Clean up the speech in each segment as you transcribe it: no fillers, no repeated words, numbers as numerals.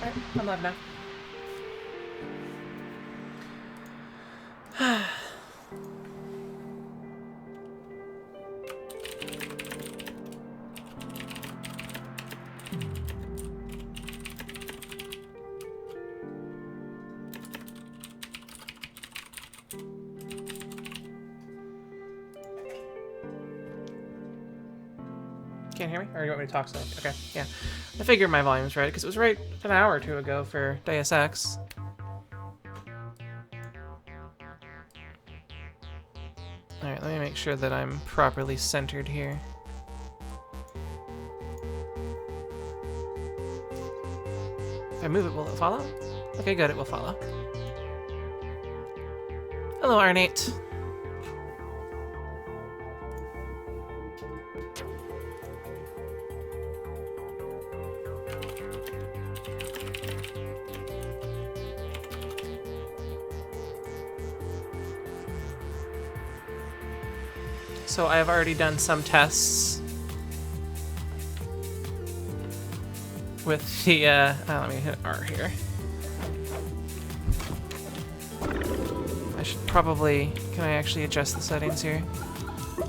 Alright, I'm live now. Can't hear me? Or you want me to talk so? Okay, yeah. I figured my volume's right, because it was right an hour or two ago for Deus Ex. Alright, let me make sure that I'm properly centered here. If I move it, will it follow? Okay, good, it will follow. Hello, Arnate. So I have already done some tests with the, let me hit R here. I should probably, can I actually adjust the settings here?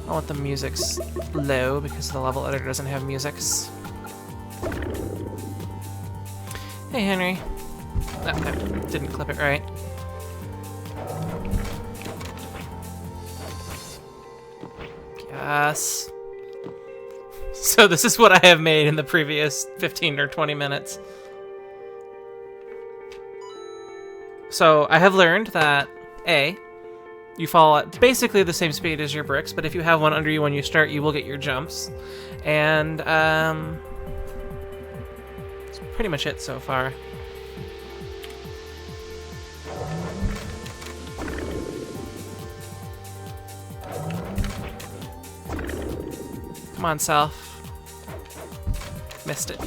I want the music's low because the level editor doesn't have musics. Hey, Henry. I didn't clip it right. Yes. So this is what I have made in the previous 15 or 20 minutes. So I have learned that A, you fall at basically the same speed as your bricks, but if you have one under you when you start, you will get your jumps. And that's pretty much it so far. Come on, Self. Missed it.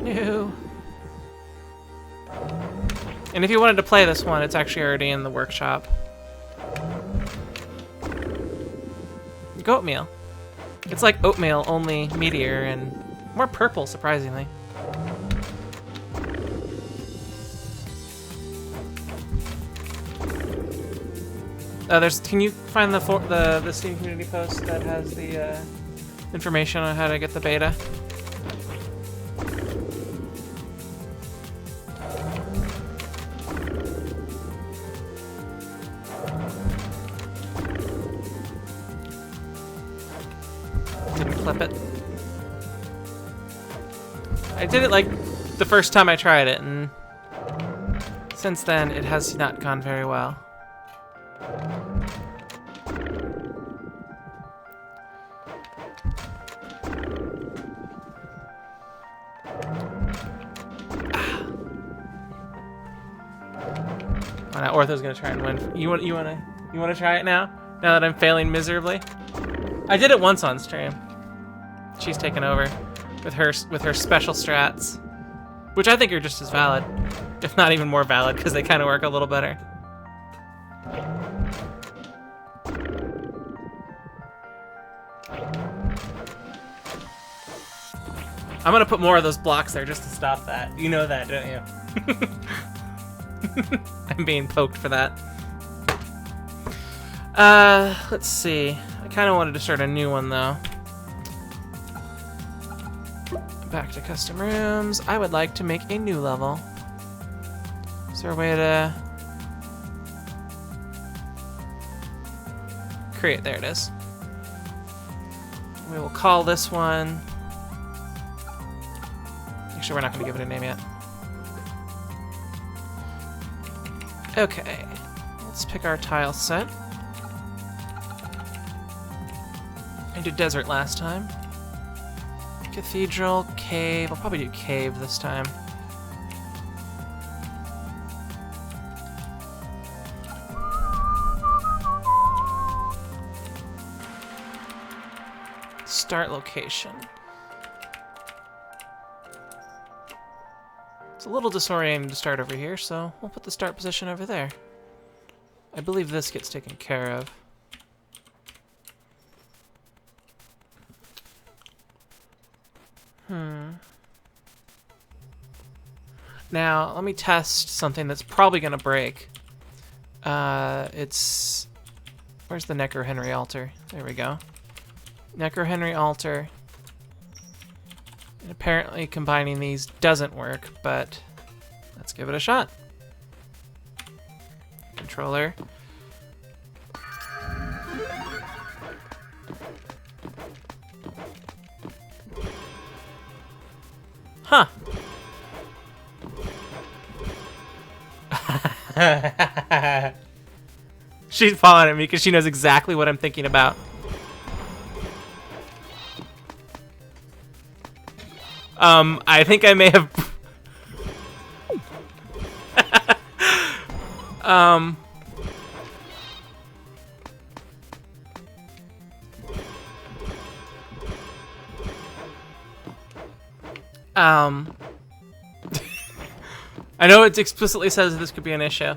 No. And if you wanted to play this one, it's actually already in the workshop. Goatmeal. It's like oatmeal, only meatier and more purple, surprisingly. Can you find the Steam community post that has the information on how to get the beta? Didn't clip it. I did it like the first time I tried it, and since then it has not gone very well. Oh, now Ortho's gonna try and win. You wanna try it now? Now that I'm failing miserably? I did it once on stream. She's taken over with her special strats, which I think are just as valid, if not even more valid, because they kind of work a little better. I'm gonna put more of those blocks there just to stop that. You know that, don't you? I'm being poked for that. Let's see. I kind of wanted to start a new one, though. Back to custom rooms. I would like to make a new level. Is there a way to create? There it is. We will call this one. Actually, we're not going to give it a name yet. Okay, let's pick our tile set. I did desert last time. Cathedral, cave. I'll probably do cave this time. Start location. It's a little disorienting to start over here, so we'll put the start position over there. I believe this gets taken care of. Now, let me test something that's probably going to break. It's... Where's the Necro Henry altar? There we go. Necro Henry altar. And apparently combining these doesn't work, but let's give it a shot. Controller. Huh. She's falling at me because she knows exactly what I'm thinking about. I think I may have... I know it explicitly says that this could be an issue.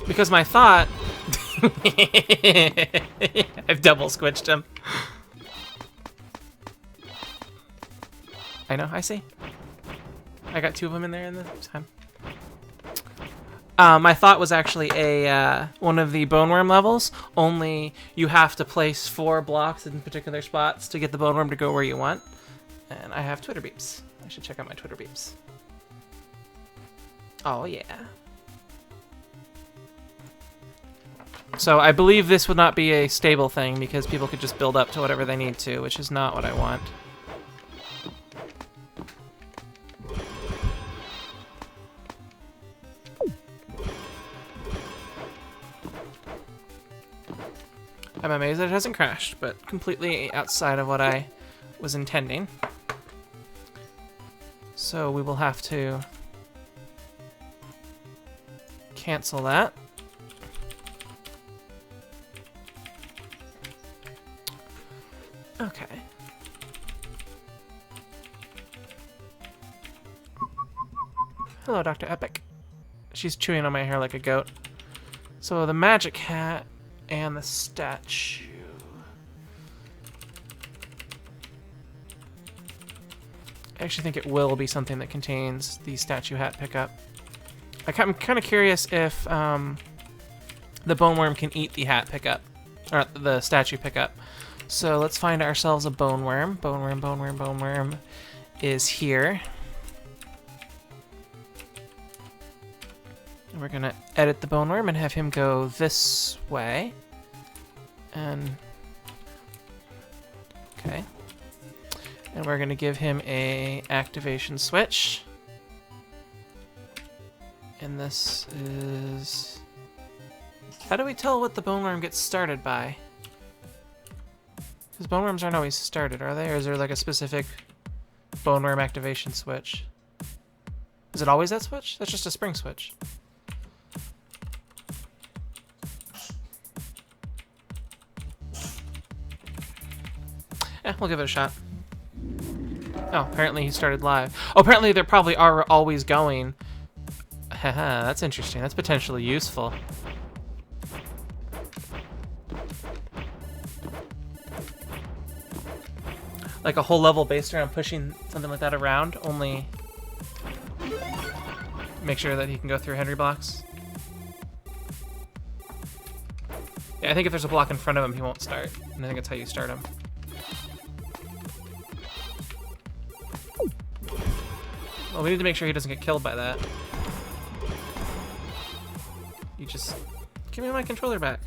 Because my thought... I've double squished him. I know, I see. I got 2 of them in there in the time. My thought was actually a one of the bone worm levels, only you have to place 4 blocks in particular spots to get the bone worm to go where you want. And I have Twitter beeps. I should check out my Twitter beeps. Oh yeah. So I believe this would not be a stable thing because people could just build up to whatever they need to, which is not what I want. I'm amazed that it hasn't crashed, but completely outside of what I was intending. So we will have to cancel that. Okay. Hello, Dr. Epic. She's chewing on my hair like a goat. So the magic hat and the statue. I actually think it will be something that contains the statue hat pickup. I'm kind of curious if the bone worm can eat the hat pickup, or the statue pickup. So let's find ourselves a bone worm. Bone worm, bone worm, bone worm is here. And we're gonna edit the bone worm and have him go this way. And okay. And we're gonna give him a activation switch. And this is... How do we tell what the bone worm gets started by? Because bone worms aren't always started, are they? Or is there like a specific bone worm activation switch? Is it always that switch? That's just a spring switch. Yeah, we'll give it a shot. Oh, apparently he started live. Oh, apparently there probably are always going. Haha, that's interesting. That's potentially useful. Like a whole level based around pushing something like that around, only make sure that he can go through Henry blocks. Yeah, I think if there's a block in front of him, he won't start. And I think that's how you start him. Well, we need to make sure he doesn't get killed by that. You just... Give me my controller back.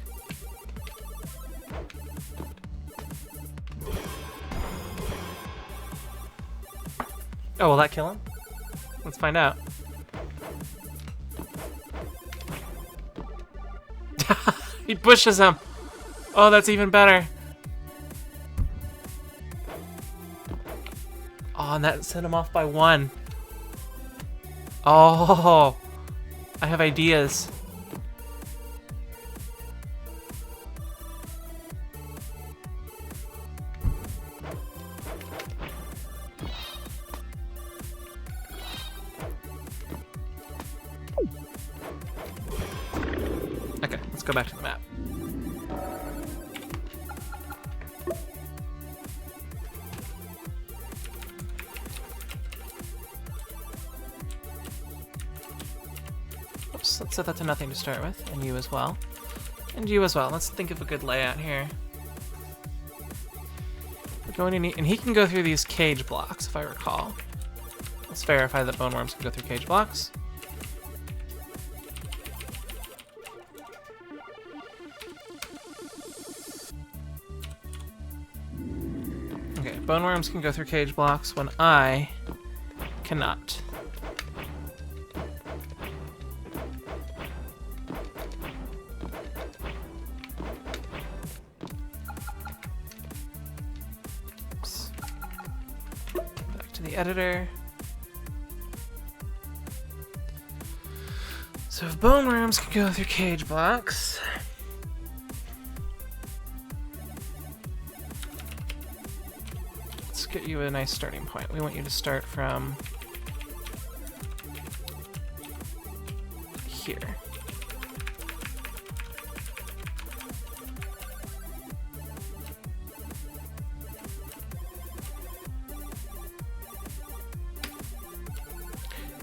Oh, will that kill him? Let's find out. He pushes him. Oh, that's even better. Oh, and that set him off by 1. Oh, I have ideas. Let's go back to the map. Oops, let's set that to nothing to start with, and you as well. And you as well. Let's think of a good layout here. We're going to need, and he can go through these cage blocks, if I recall. Let's verify that bone worms can go through cage blocks. Okay, bone worms can go through cage blocks when I cannot. Oops. Back to the editor. So if bone worms can go through cage blocks, let's get you a nice starting point. We want you to start from here.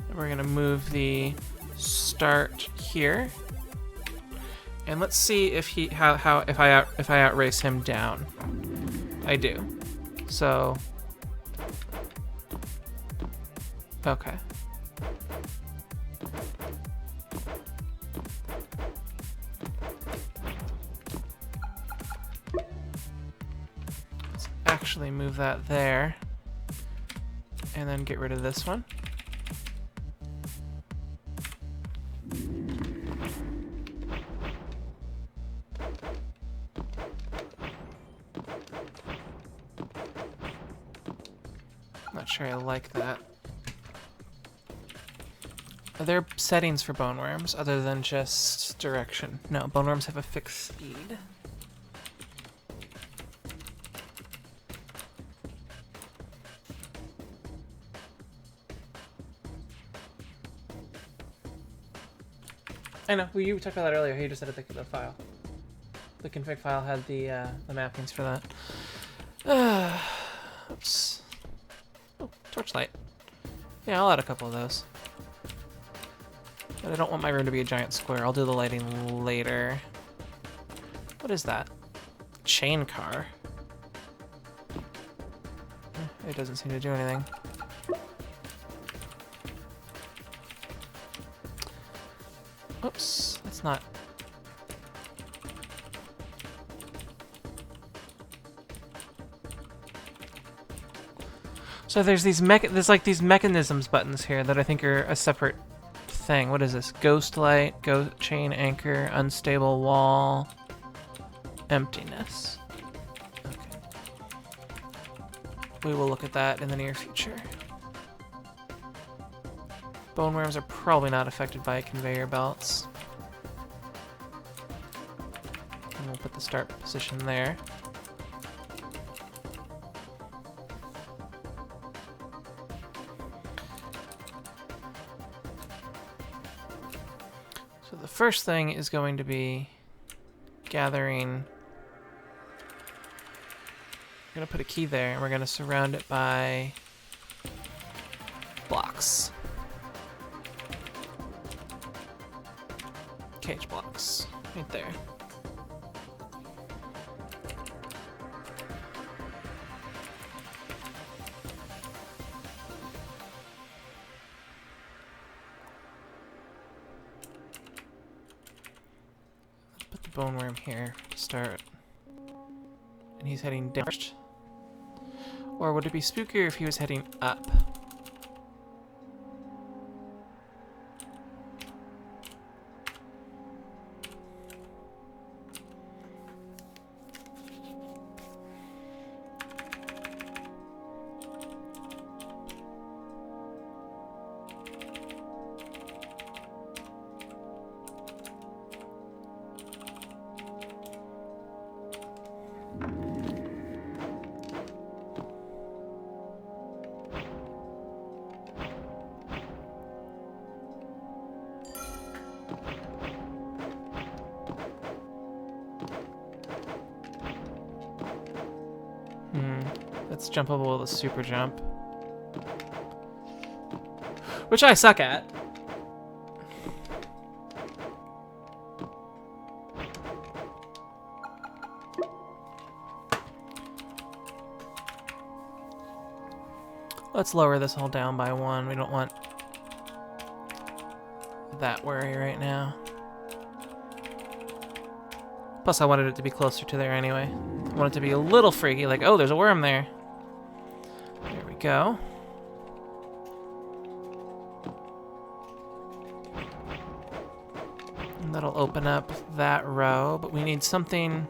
And we're gonna move the start here, and let's see if he if I outrace him down. I do. So okay. Let's actually move that there, and then get rid of this one. Not sure I like that. Are there settings for bone worms other than just direction? No, bone worms have a fixed speed. I know, well, you talked about that earlier. You just said the file. The config file had the mappings for that. Oops. Oh, torchlight. Yeah, I'll add a couple of those. But I don't want my room to be a giant square. I'll do the lighting later. What is that? Chain car. It doesn't seem to do anything. Oops, that's not... So there's these like these mechanisms buttons here that I think are a separate thing. What is this? Ghost light, chain anchor, unstable wall, emptiness. Okay. We will look at that in the near future. Bone worms are probably not affected by conveyor belts. And we'll put the start position there. So the first thing is going to be gathering. We're going to put a key there, and we're going to surround it by blocks. Cage blocks, right there. Let's put the bone worm here to start. And he's heading down. Or would it be spookier if he was heading up? That's jumpable with a super jump. Which I suck at. Let's lower this all down by 1. We don't want that worry right now. Plus, I wanted it to be closer to there anyway. I want it to be a little freaky, like, oh, there's a worm there. There we go. And that'll open up that row, but we need something...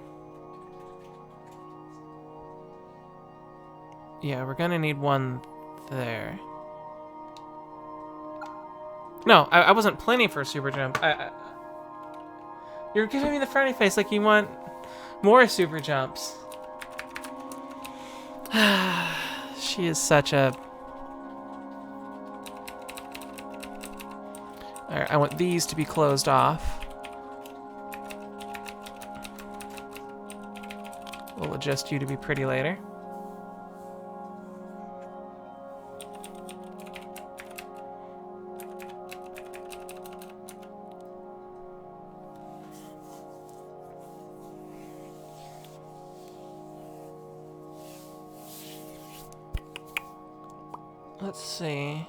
Yeah, we're gonna need one there. No, I wasn't planning for a super jump. You're giving me the frowny face like you want more super jumps. She is such a... Alright, I want these to be closed off. We'll adjust you to be pretty later. Let's see.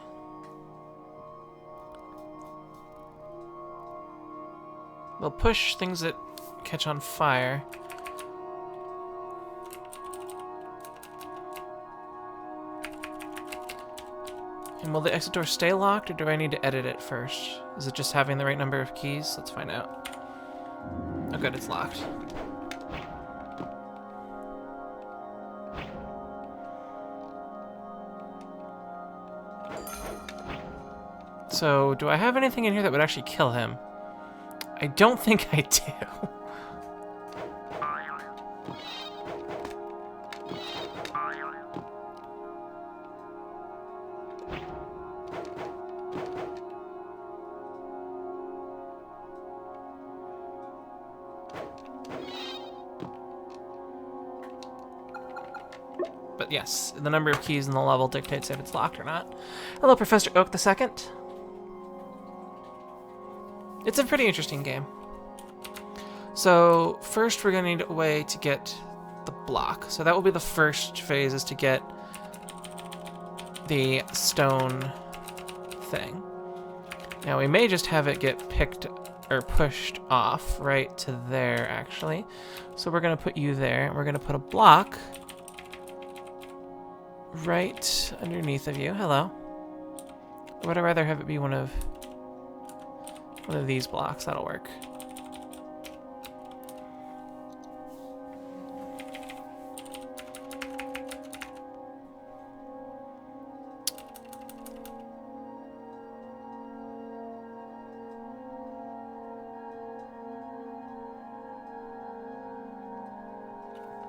We'll push things that catch on fire. And will the exit door stay locked, or do I need to edit it first? Is it just having the right number of keys? Let's find out. Oh good, it's locked. So, do I have anything in here that would actually kill him? I don't think I do. But yes, the number of keys in the level dictates if it's locked or not. Hello, Professor Oak II. It's a pretty interesting game. So first we're gonna need a way to get the block. So that will be the first phase, is to get the stone thing. Now we may just have it get picked or pushed off right to there actually. So we're gonna put you there, and we're gonna put a block right underneath of you. Hello. Or would I rather have it be one of these blocks? That'll work.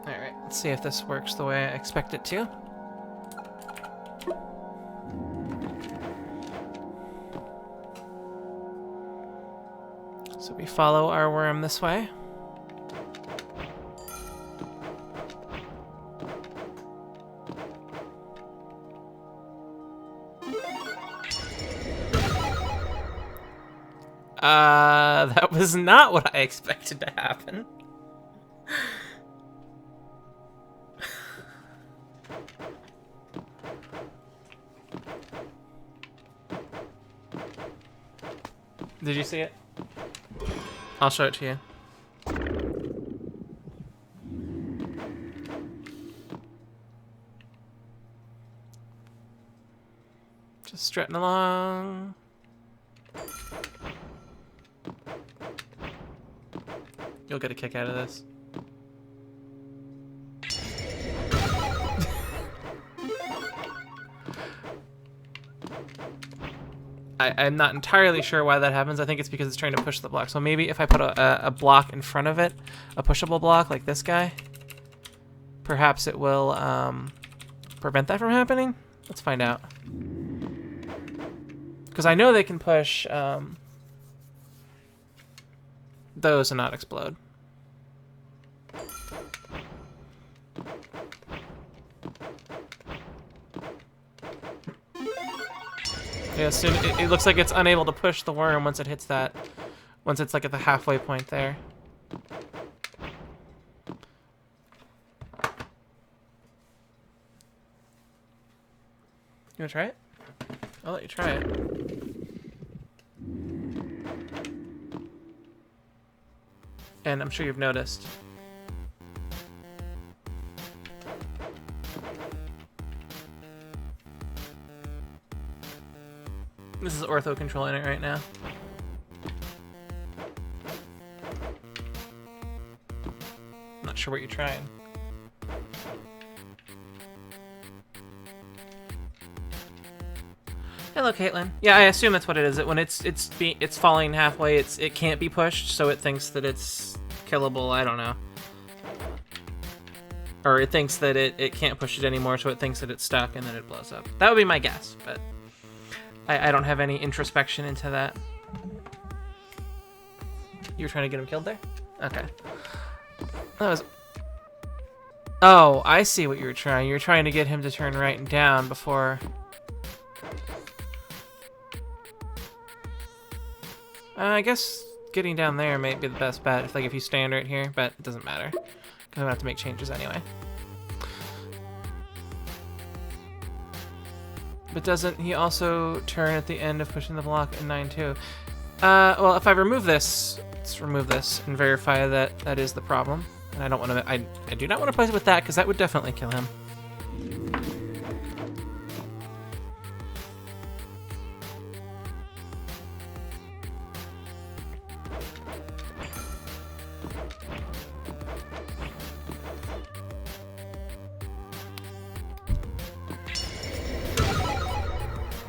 Alright, let's see if this works the way I expect it to. So we follow our worm this way. That was not what I expected to happen. Did you see it? I'll show it to you. Just strutting along. You'll get a kick out of this. I'm not entirely sure why that happens. I think it's because it's trying to push the block. So maybe if I put a block in front of it, a pushable block like this guy, perhaps it will prevent that from happening? Let's find out. Because I know they can push those and not explode. Yeah, soon it looks like it's unable to push the worm once it hits that. Once it's like at the halfway point there. You wanna try it? I'll let you try it. And I'm sure you've noticed. This is Ortho controlling it right now. Not sure what you're trying. Hello, Caitlin. Yeah, I assume that's what it is. That when it's falling halfway, it can't be pushed, so it thinks that it's killable. I don't know. Or it thinks that it can't push it anymore, so it thinks that it's stuck and then it blows up. That would be my guess, but I don't have any introspection into that. You were trying to get him killed there? Okay. That was... Oh, I see what you were trying. You were trying to get him to turn right and down before... I guess getting down there may be the best bet, if you stand right here, but it doesn't matter. Because I'm going to have to make changes anyway. But doesn't he also turn at the end of pushing the block in 9-2? Well, if I remove this, let's remove this and verify that that is the problem. And I don't want to, I do not want to play with that because that would definitely kill him.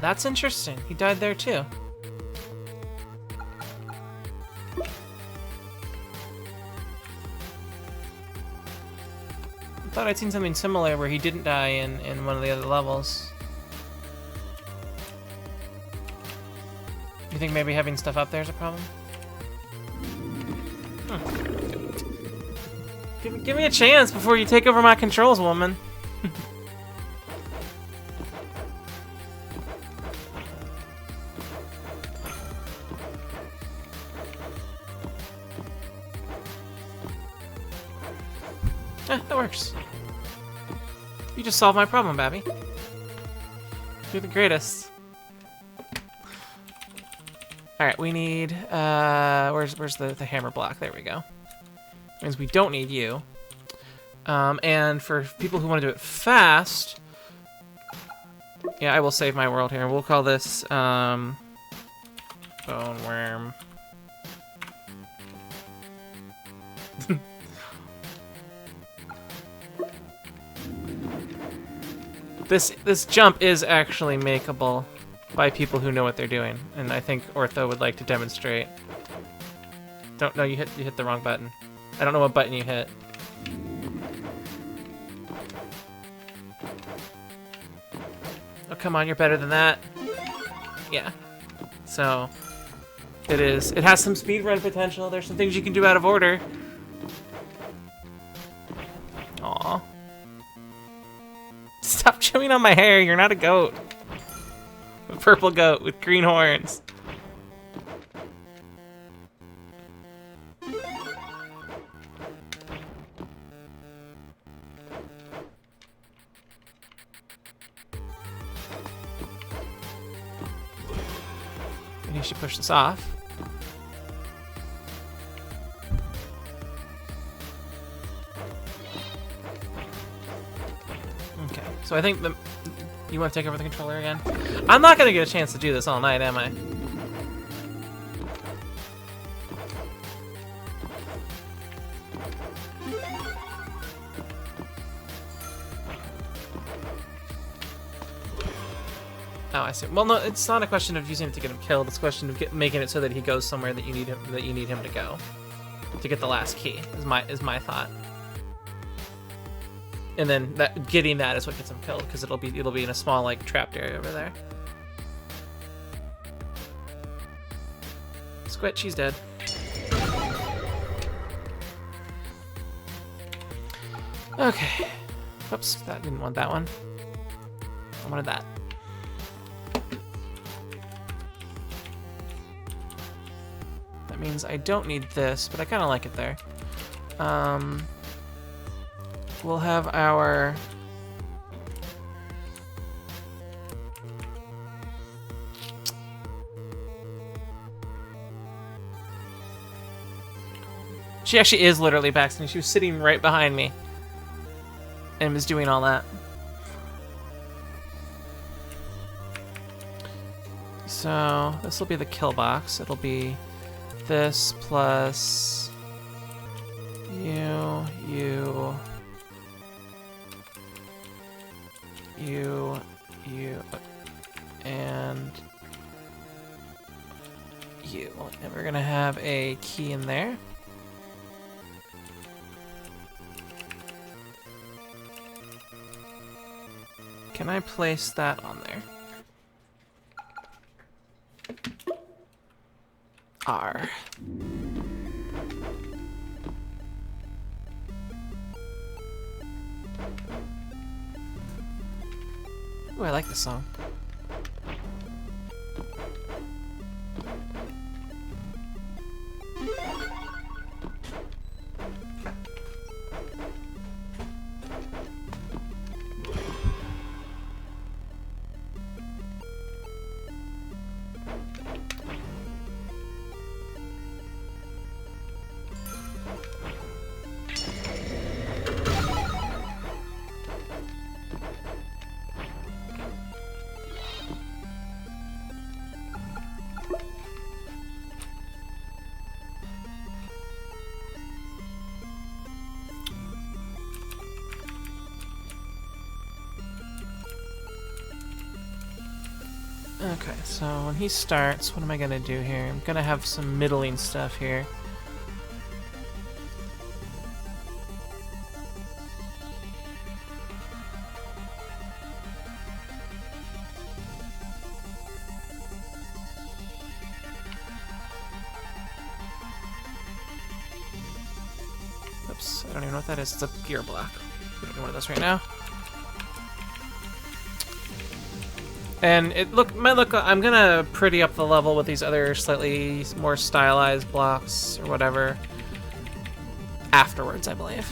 That's interesting. He died there too. I thought I'd seen something similar where he didn't die in one of the other levels. You think maybe having stuff up there is a problem? Give me a chance before you take over my controls, woman. That works. You just solved my problem, Babby. You're the greatest. Alright, we need, where's the hammer block? There we go. Means we don't need you. And for people who want to do it fast, yeah, I will save my world here. We'll call this, bone worm. This jump is actually makeable by people who know what they're doing, and I think Ortho would like to demonstrate. Don't know, you hit the wrong button. I don't know what button you hit. Oh, come on, you're better than that. Yeah. So it has some speedrun potential. There's some things you can do out of order. Aw. Stop chewing on my hair, you're not a goat. A purple goat with green horns. And you should push this off. So I think you want to take over the controller again? I'm not going to get a chance to do this all night, am I? Oh, I see. Well, no, it's not a question of using it to get him killed. It's a question of making it so that he goes somewhere that you need him to go to get the last key. Is my thought. And then getting that is what gets him killed, because it'll be in a small like trapped area over there. Squid, she's dead. Okay. Oops, that didn't want that one. I wanted that. That means I don't need this, but I kind of like it there. We'll have our... She actually is literally backstabbing. She was sitting right behind me and was doing all that. So this will be the kill box. It'll be this plus you, and you. And we're gonna have a key in there. Can I place that on there? R. Ooh, I like this song. Okay, so when he starts, what am I gonna do here? I'm gonna have some middling stuff here. Oops, I don't even know what that is. It's a gear block. We don't need one of those right now. And it might look, I'm gonna pretty up the level with these other slightly more stylized blocks or whatever afterwards, I believe.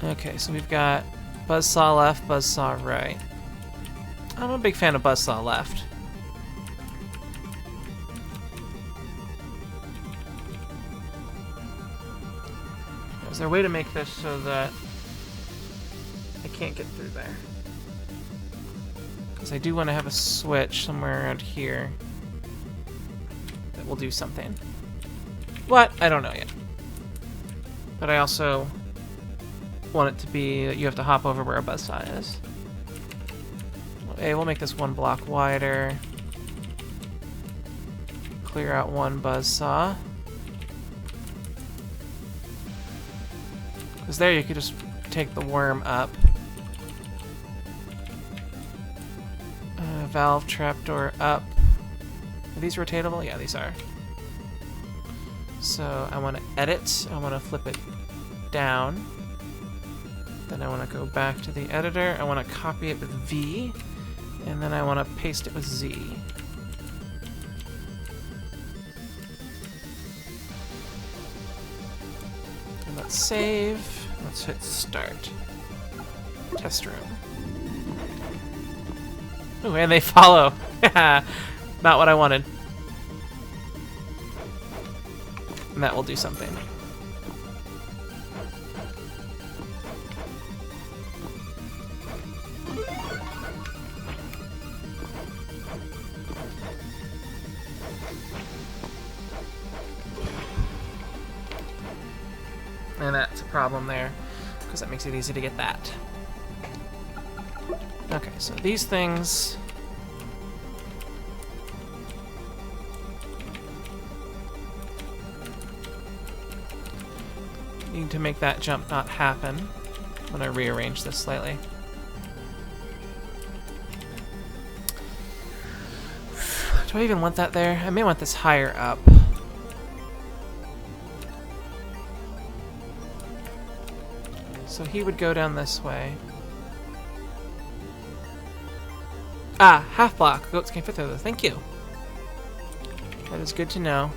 Okay, so we've got buzzsaw left, buzzsaw right. I'm a big fan of buzzsaw left. Is there a way to make this so that I can't get through there? Because I do want to have a switch somewhere around here that will do something. What? I don't know yet. But I also want it to be that you have to hop over where a buzzsaw is. Okay, we'll make this one block wider. Clear out one buzzsaw. Because there you could just take the worm up. Valve trapdoor up. Are these rotatable? Yeah, these are. So I want to edit. I want to flip it down. Then I want to go back to the editor. I want to copy it with V. And then I want to paste it with Z. And let's save. Let's hit start. Test room. Ooh, and they follow. Not what I wanted. And that will do something. And that's a problem there, because that makes it easy to get that. Okay, so these things... need to make that jump not happen when I rearrange this slightly. Do I even want that there? I may want this higher up. So he would go down this way. Ah, half block. Goats can fit through those. Thank you. That is good to know.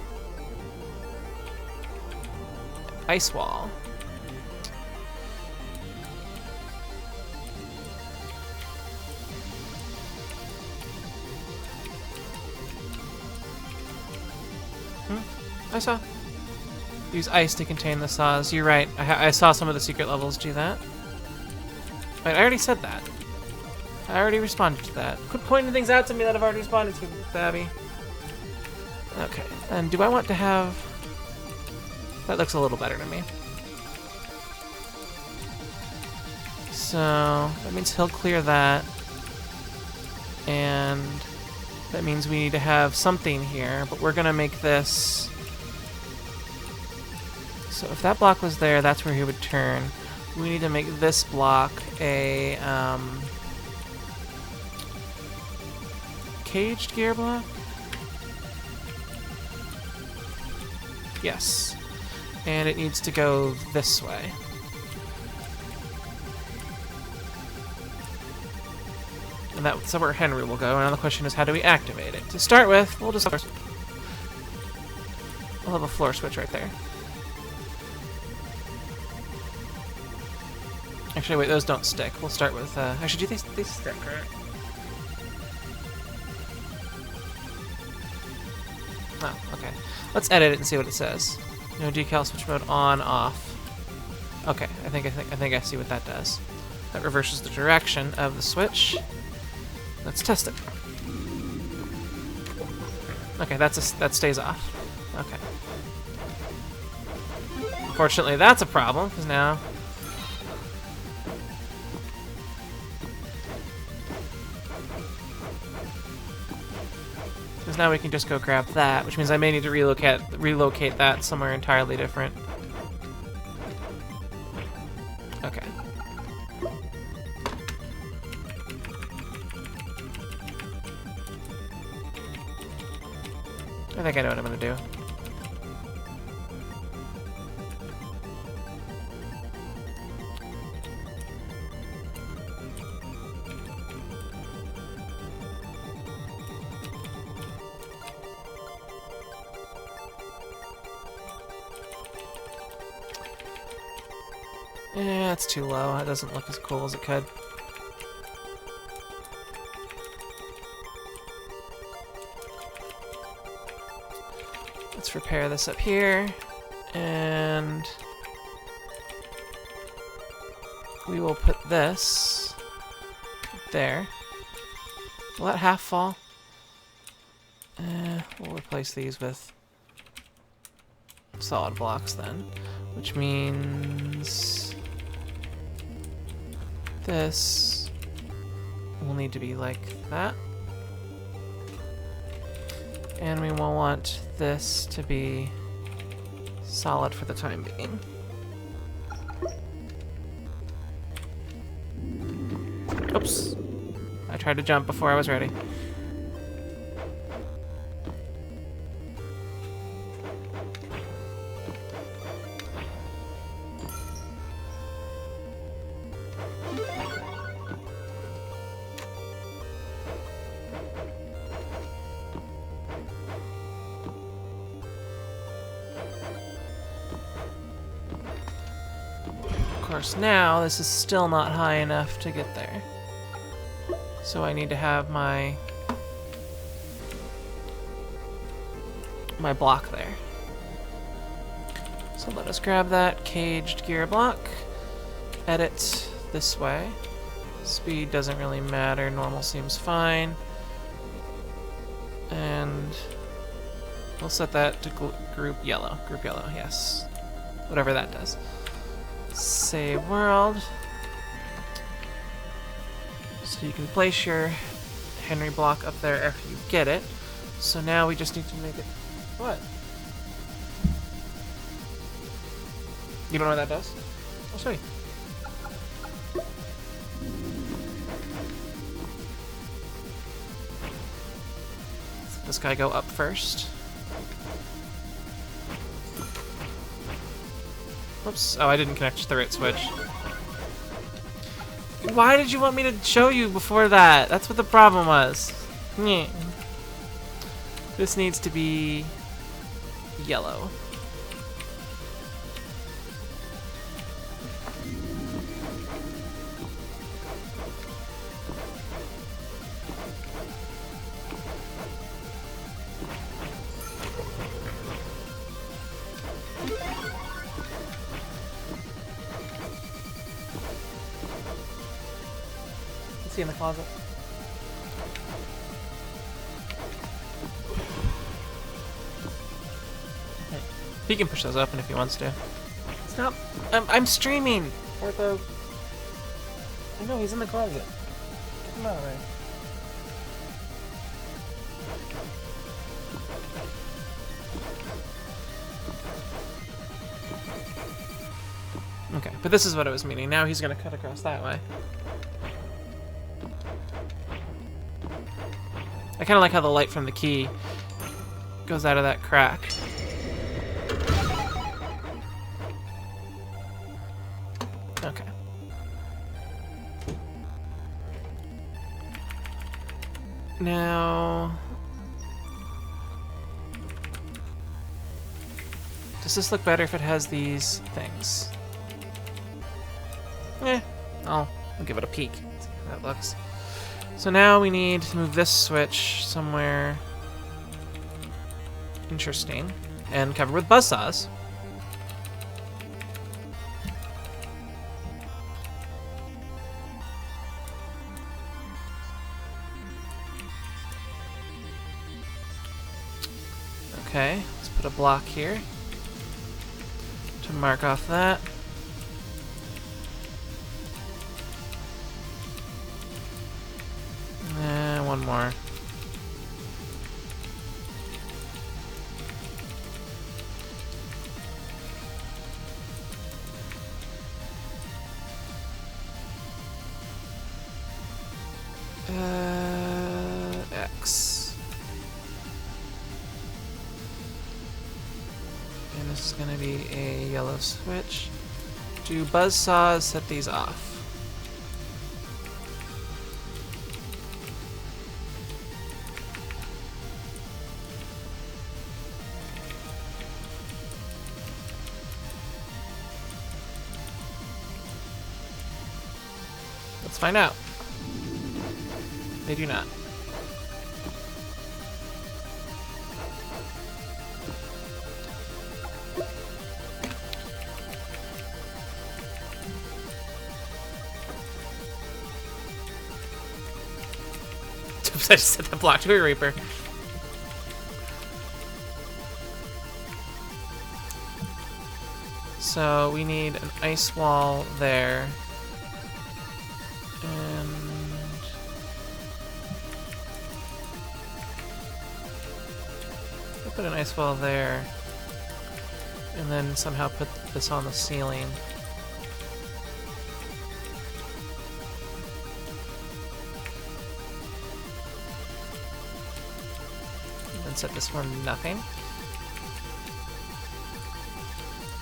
Ice wall. I saw. Use ice to contain the saws. You're right. I saw some of the secret levels do that. Wait, I already said that. I already responded to that. Quit pointing things out to me that I've already responded to, Babby. Okay, and do I want to have... That looks a little better to me. So, that means he'll clear that. And that means we need to have something here, but we're gonna make this... So if that block was there, that's where he would turn. We need to make this block a caged gear block? Yes. And it needs to go this way. And that's where Henry will go. Now the question is, how do we activate it? To start with, we'll just... We'll have a floor switch right there. Actually, wait, those don't stick. We'll start with, actually, do they stick, right? Oh, okay. Let's edit it and see what it says. No decal, switch mode on, off. Okay, I think I see what that does. That reverses the direction of the switch. Let's test it. Okay, that stays off. Okay. Unfortunately, that's a problem, because now... Because now we can just go grab that, which means I may need to relocate that somewhere entirely different. Okay. I think I know what I'm gonna do. Yeah, it's too low. It doesn't look as cool as it could. Let's repair this up here, and we will put this there. Will that half fall? We'll replace these with solid blocks then, which means this will need to be like that. And we will want this to be solid for the time being. Oops. I tried to jump before I was ready. Of course, now this is still not high enough to get there. So I need to have my block there. So let us grab that caged gear block, edit this way. Speed doesn't really matter, normal seems fine. And we'll set that to group yellow. Group yellow, yes. Whatever that does. Save world. So you can place your Henry block up there after you get it. So now we just need to make it... What? You don't know what that does? I'll show you. Let this guy go up first. Whoops. Oh, I didn't connect the right switch. why did you want me to show you before that? That's what the problem was. Nyeh. This needs to be yellow. See in the closet. Hey, he can push those open if he wants to. Stop! I'm streaming. Ortho. I know he's in the closet. Get him out of there. Okay, but this is what I was meaning. Now he's gonna cut across that way. I kind of like how the light from the key goes out of that crack. Okay. Now... does this look better if it has these things? I'll give it a peek. See how that looks. So now we need to move this switch somewhere interesting and cover with buzzsaws. Okay, let's put a block here to mark off that. One more. X. And this is going to be a yellow switch. Do buzzsaws set these off? Let's find out. They do not. Oops, I just set that block to a Reaper. So we need an ice wall there. And I'll put an ice wall there. And then somehow put this on the ceiling. And then set this one nothing.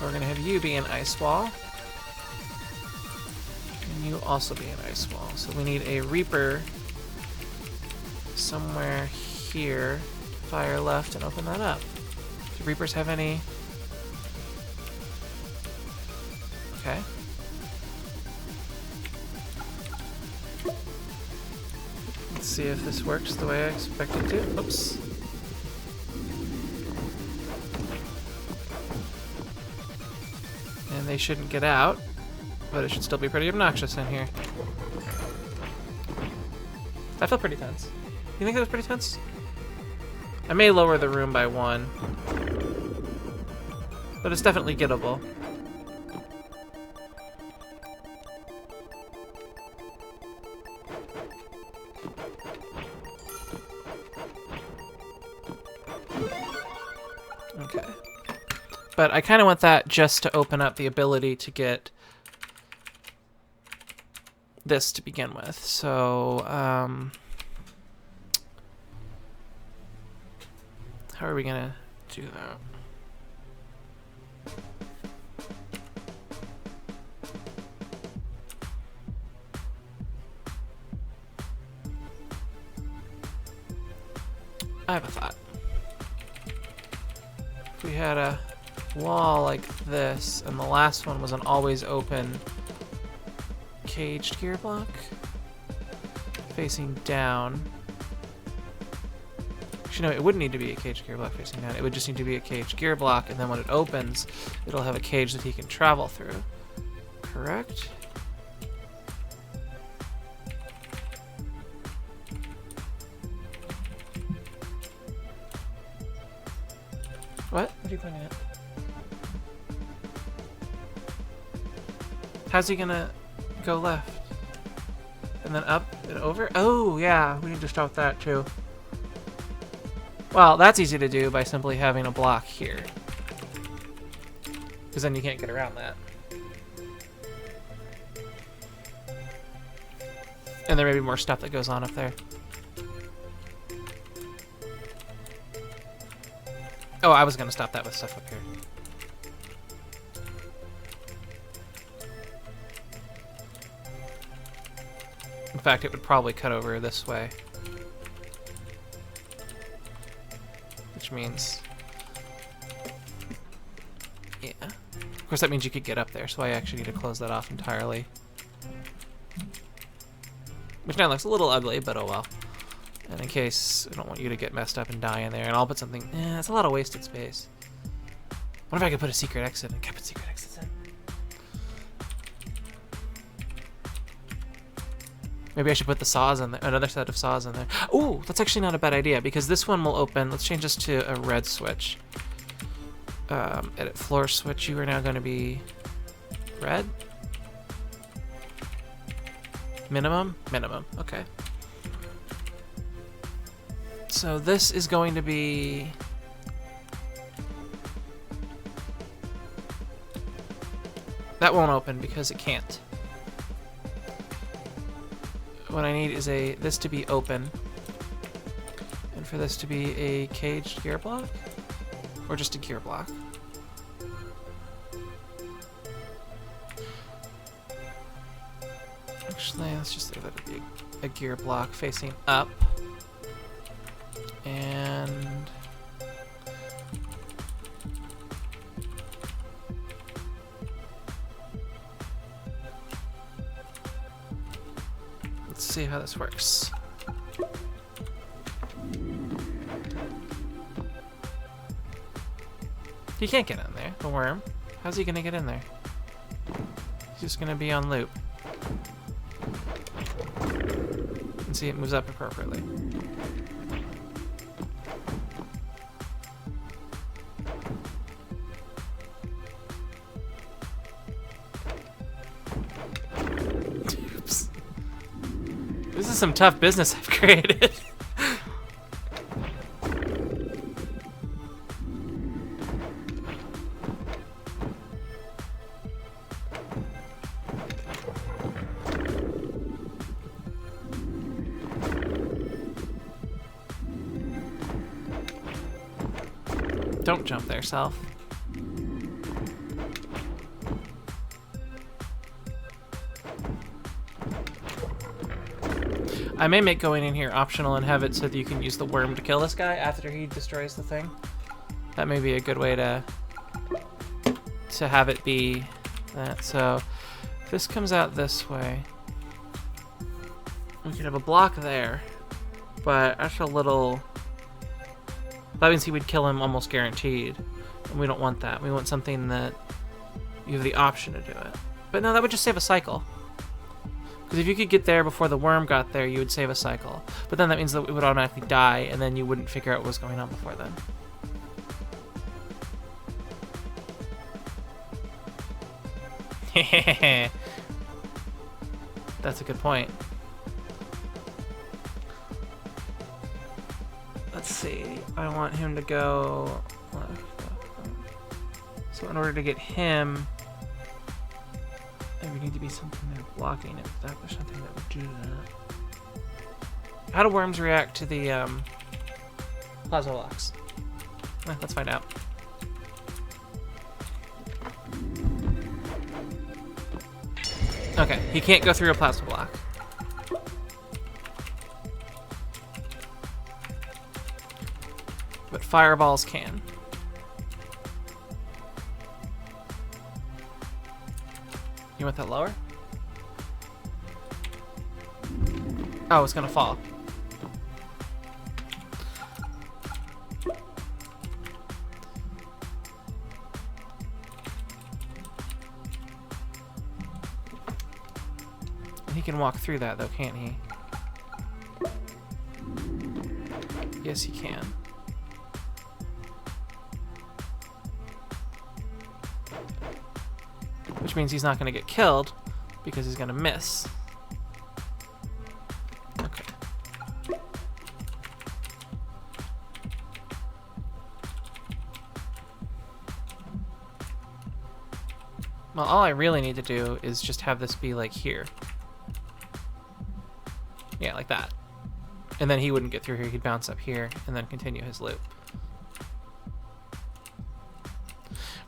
We're gonna have you be an ice wall. And you also be an ice wall. So we need a Reaper somewhere here. Fire left and open that up. Do Reapers have any? Okay. Let's see if this works the way I expect it to. Oops. And they shouldn't get out, but it should still be pretty obnoxious in here. That felt pretty tense. You think that was pretty tense? I may lower the room by 1, but it's definitely gettable. Okay. But I kind of want that just to open up the ability to get this to begin with. So, how are we gonna do that? I have a thought. If we had a wall like this, and the last one was an always open caged gear block facing down. Actually, no, it wouldn't need to be a caged gear block facing down. It would just need to be a caged gear block, and then when it opens, it'll have a cage that he can travel through. Correct? What? What are you pointing at? How's he gonna go left? And then up and over? Oh, yeah, we need to stop that too. Well, that's easy to do by simply having a block here. Because then you can't get around that. And there may be more stuff that goes on up there. Oh, I was going to stop that with stuff up here. In fact, it would probably cut over this way. Which means... yeah. Of course, that means you could get up there, so I actually need to close that off entirely. Which now looks a little ugly, but oh well. And in case I don't want you to get messed up and die in there, and I'll put something... it's a lot of wasted space. What if I could put a secret exit and kept secret exits in? Maybe I should put the saws in there, another set of saws in there. Ooh, that's actually not a bad idea, because this one will open... let's change this to a red switch. Edit floor switch, you are now going to be red? Minimum? Minimum, okay. So this is going to be... that won't open because it can't. What I need is this to be open, and for this to be a caged gear block, or just a gear block. Actually, let's just say that it'd be a gear block facing up, and let's see how this works. He can't get in there, the worm. How's he gonna get in there? He's just gonna be on loop. And see, it moves up appropriately. Oops. This is some tough business I've created. Don't jump there, self. I may make going in here optional and have it so that you can use the worm to kill this guy after he destroys the thing. That may be a good way to have it be that. So if this comes out this way, we could have a block there, but that's a little... that means he would kill him almost guaranteed, and we don't want that. We want something that you have the option to do it. But no, that would just save a cycle. Because if you could get there before the worm got there, you would save a cycle. But then that means that it would automatically die, and then you wouldn't figure out what was going on before then. That's a good point. Let's see. I want him to go left, left, left. So in order to get him, there would need to be something there blocking it. That was something that would do that. How do worms react to the plasma blocks? Let's find out. Okay, he can't go through a plasma block. but fireballs can. You want that lower? Oh, it's gonna fall. He can walk through that though, can't he? Yes, he can. Which means he's not going to get killed because he's going to miss. Okay. Well, all I really need to do is just have this be like here. Yeah, like that. And then he wouldn't get through here. He'd bounce up here and then continue his loop.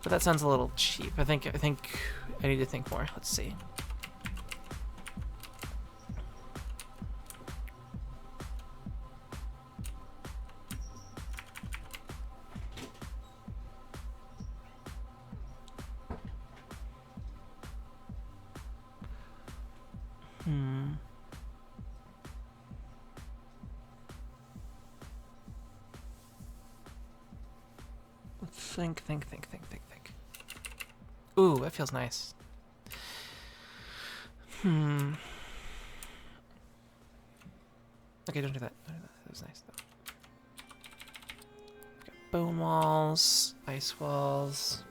But that sounds a little cheap. I think I need to think more. Let's see. Think. Ooh, that feels nice. Okay, don't do that. That was nice, though. Got bone walls, ice walls.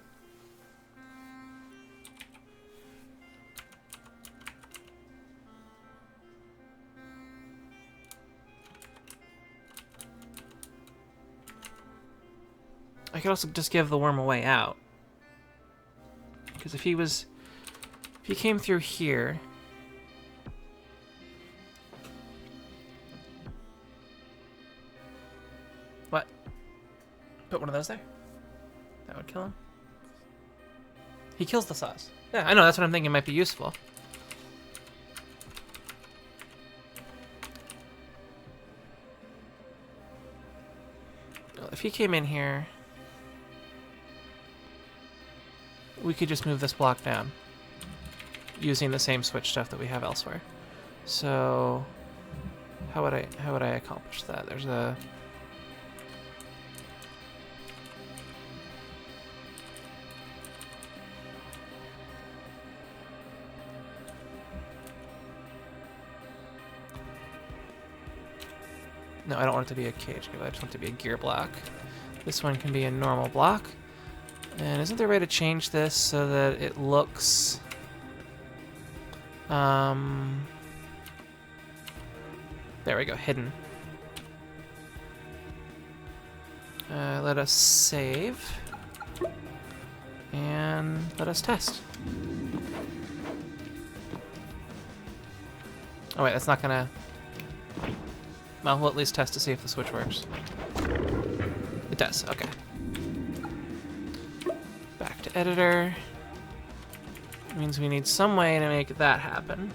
I could also just give the worm a way out. Because if he came through here. What? Put one of those there? That would kill him. He kills the saws. Yeah, I know, that's what I'm thinking might be useful. Well, if he came in here, we could just move this block down using the same switch stuff that we have elsewhere. So how would I accomplish that? There's a no, I don't want it to be a cage. I just want it to be a gear block. This one can be a normal block. And isn't there a way to change this so that it looks... there we go, hidden. Let us save. And let us test. Oh wait, that's not gonna... Well, we'll at least test to see if the switch works. It does, okay. Back to editor. It means we need some way to make that happen.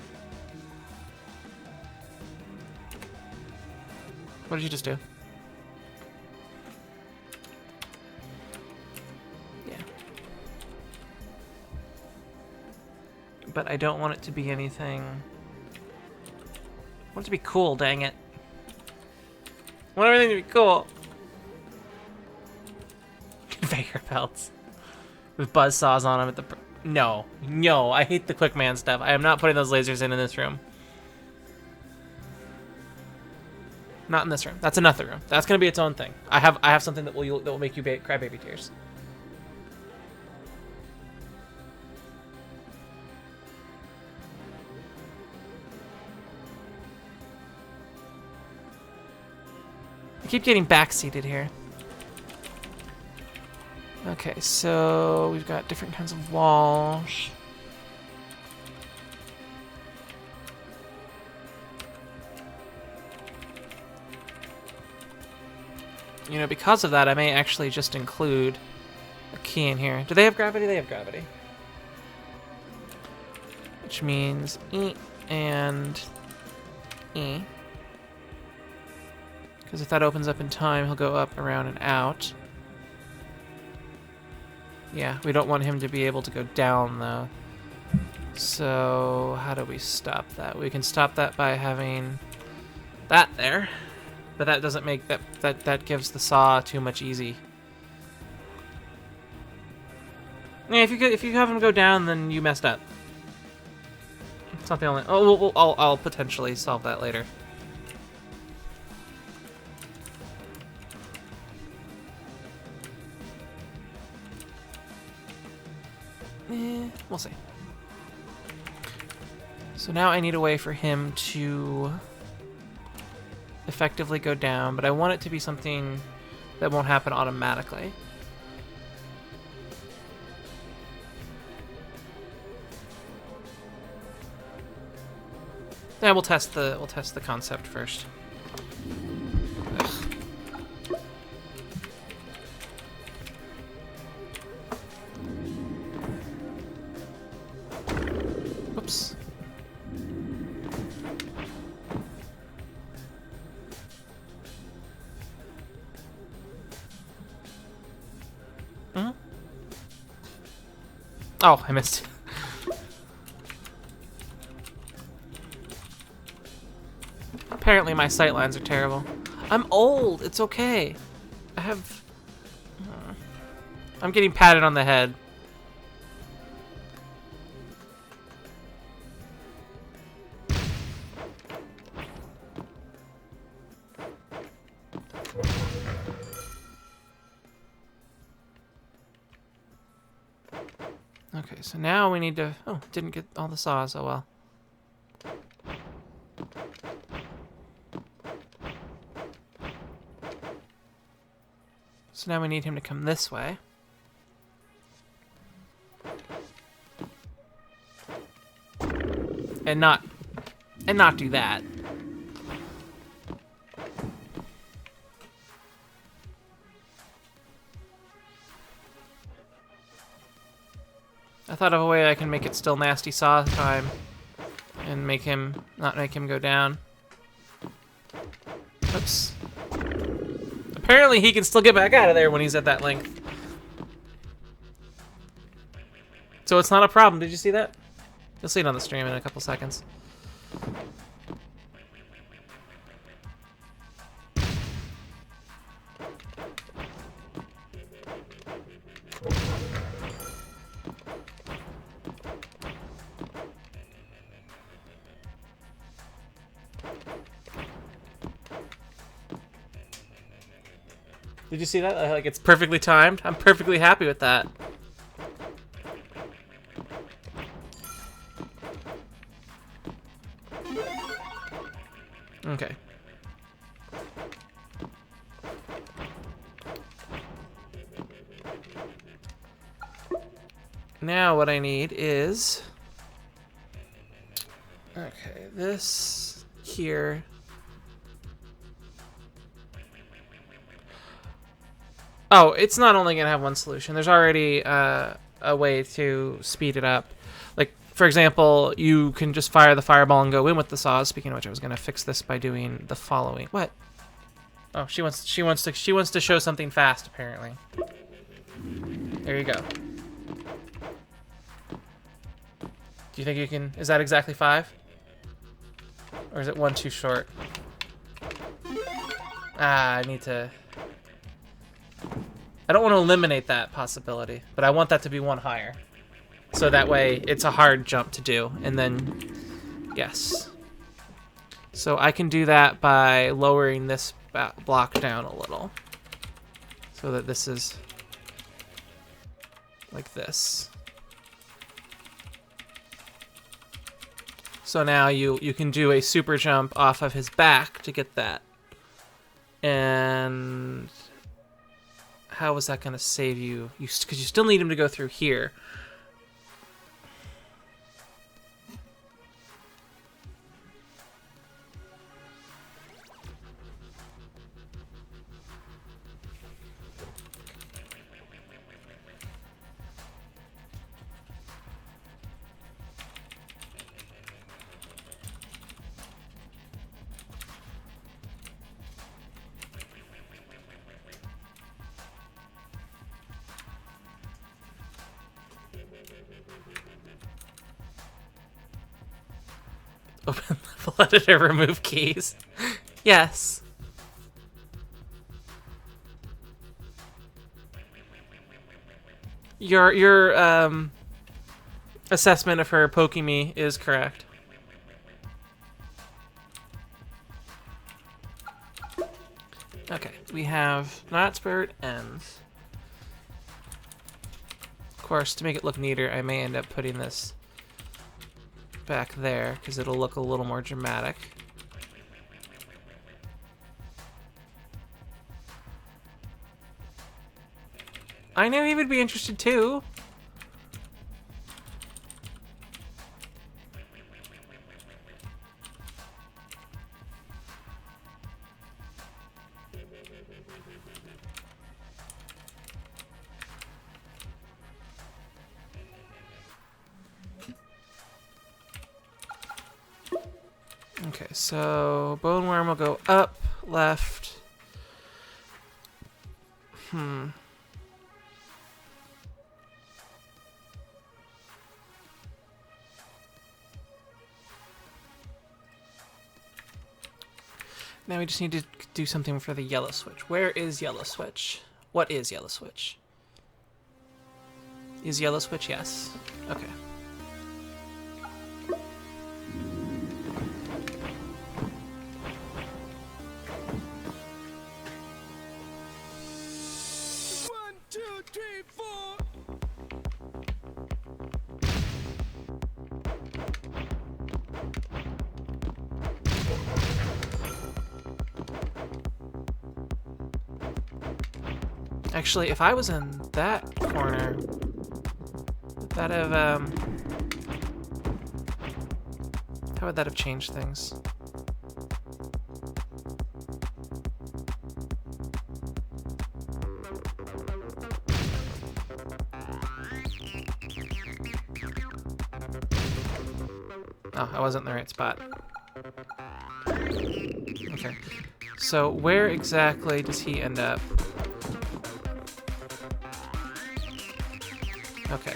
What did you just do? Yeah. But I don't want it to be anything... I want it to be cool, dang it. I want everything to be cool. Conveyor belts. With buzzsaws on them at the... No. No, I hate the quick man stuff. I am not putting those lasers in this room. Not in this room. That's another room. That's gonna be its own thing. I have something that will make you cry baby tears. I keep getting backseated here. Okay, so we've got different kinds of walls. You know, because of that, I may actually just include a key in here. Do they have gravity? They have gravity. Which means E and E. Because if that opens up in time, he'll go up, around, and out. Yeah, we don't want him to be able to go down, though. So, how do we stop that? We can stop that by having that there. But that doesn't make... That gives the saw too much easy. Yeah, if you have him go down, then you messed up. It's not the only... Oh, I'll potentially solve that later. We'll see. So now I need a way for him to effectively go down, but I want it to be something that won't happen automatically. Yeah, we'll test the concept first. Ugh. Whoops. Oh, I missed. Apparently my sightlines are terrible. I'm old. It's okay. I have... I'm getting patted on the head. Okay, so now we need to... Oh, didn't get all the saws. Oh well. So now we need him to come this way. And not do that. I thought of a way I can make it still nasty saw time and not make him go down. Oops. Apparently he can still get back out of there when he's at that length. So it's not a problem. Did you see that? You'll see it on the stream in a couple seconds. Did you see that? Like, it's perfectly timed. I'm perfectly happy with that. Okay. Now what I need is... Okay, this here... Oh, it's not only going to have one solution. There's already a way to speed it up. Like, for example, you can just fire the fireball and go in with the saws. Speaking of which, I was going to fix this by doing the following. What? Oh, she wants to show something fast, apparently. There you go. Do you think you can... Is that exactly 5? Or is it 1 too short? Ah, I need to... I don't want to eliminate that possibility, but I want that to be 1 higher. So that way it's a hard jump to do. And then, yes. So I can do that by lowering this block down a little. So that this is like this. So now you can do a super jump off of his back to get that. And... How is that going to save you? Because you still need him to go through here. Open level editor, remove keys. Yes. Your assessment of her poking me is correct. Okay, we have not spurred ends. Of course, to make it look neater, I may end up putting this back there because it'll look a little more dramatic. I know he would be interested too. Okay, so bone worm will go up, left. Now we just need to do something for the yellow switch. Where is yellow switch? What is yellow switch? Is yellow switch yes? Okay. Actually, if I was in that corner, would that have, how would that have changed things? Oh, I wasn't in the right spot. Okay. So where exactly does he end up? Okay.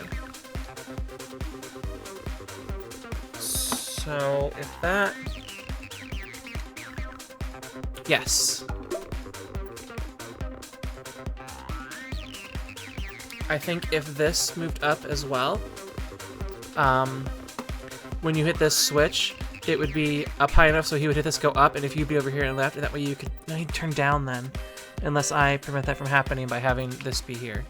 So if that... Yes. I think if this moved up as well, when you hit this switch, it would be up high enough so he would hit this, go up, and if you'd be over here and left, and that way you could... No, he'd turn down then. Unless I prevent that from happening by having this be here.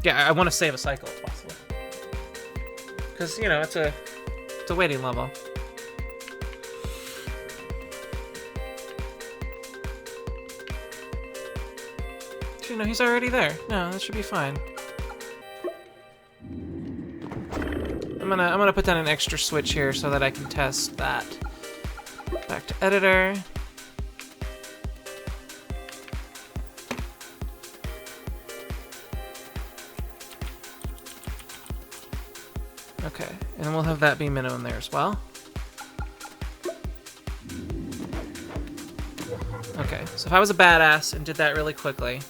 Yeah, I want to save a cycle if possible. Because, you know, it's a waiting level. Actually, no, he's already there. No, that should be fine. I'm gonna put down an extra switch here so that I can test that. Back to editor. Okay, and we'll have that be minimum there as well. Okay, so if I was a badass and did that really quickly,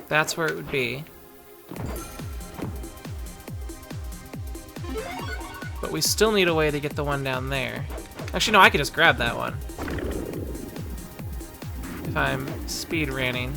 that's where it would be. But we still need a way to get the one down there. Actually, no, I could just grab that one. If I'm speed running.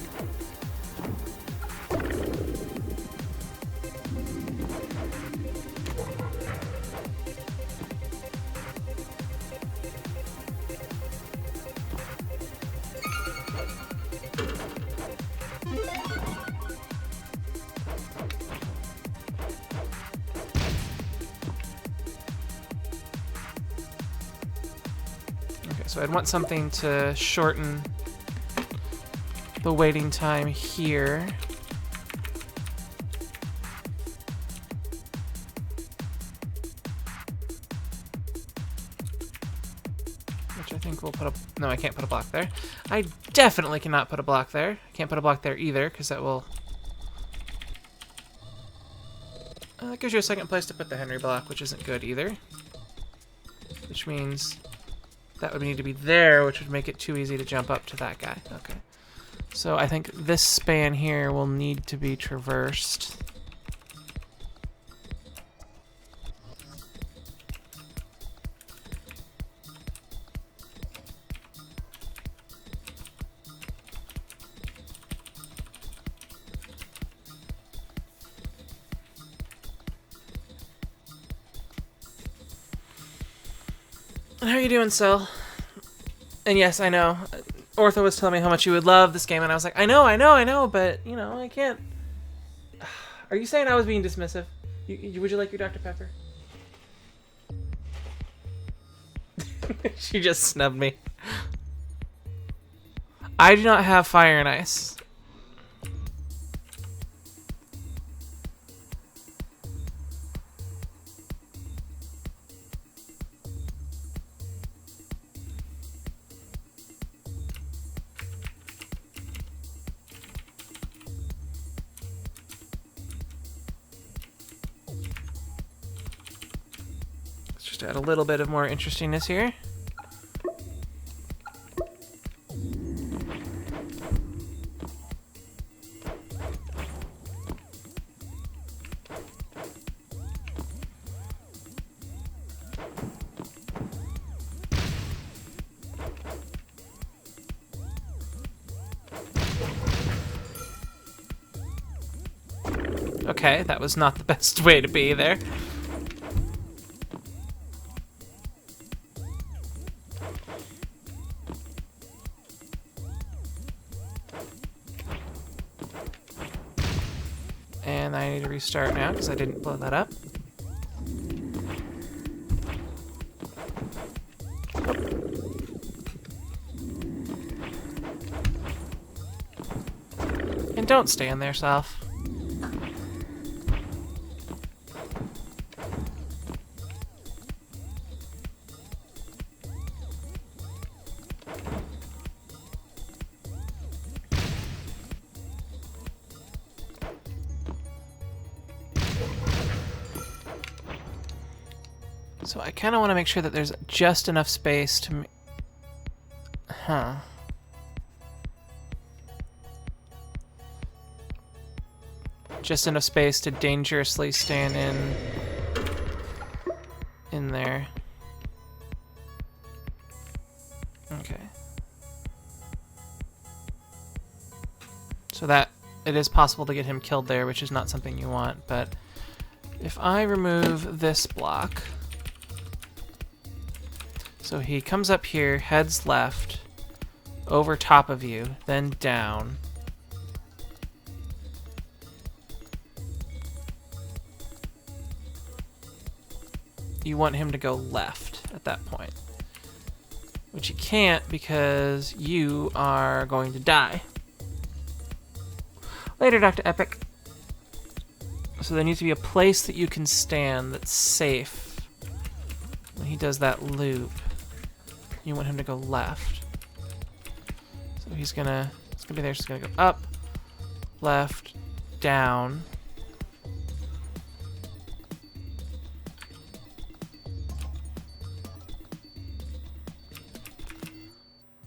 So I'd want something to shorten the waiting time here. Which I think we'll put a... No, I can't put a block there. I definitely cannot put a block there. I can't put a block there either, because that will... that gives you a second place to put the Henry block, which isn't good either. Which means... that would need to be there, which would make it too easy to jump up to that guy. Okay. So I think this span here will need to be traversed. How are you doing, Sil? And yes, I know. Ortho was telling me how much you would love this game, and I was like, I know, but, you know, I can't... Are you saying I was being dismissive? Would you like your Dr. Pepper? She just snubbed me. I do not have fire and ice. Just add a little bit of more interestingness here. Okay, that was not the best way to be there. And I need to restart now because I didn't blow that up. And don't stand there, Self. So I kind of want to make sure that there's just enough space to... Huh. Just enough space to dangerously stand in there. Okay. So that it is possible to get him killed there, which is not something you want, but if I remove this block, so he comes up here, heads left, over top of you, then down. You want him to go left at that point, which you can't because you are going to die. Later, Dr. Epic. So there needs to be a place that you can stand that's safe when he does that loop. You want him to go left. So it's gonna be there, just gonna go up, left, down.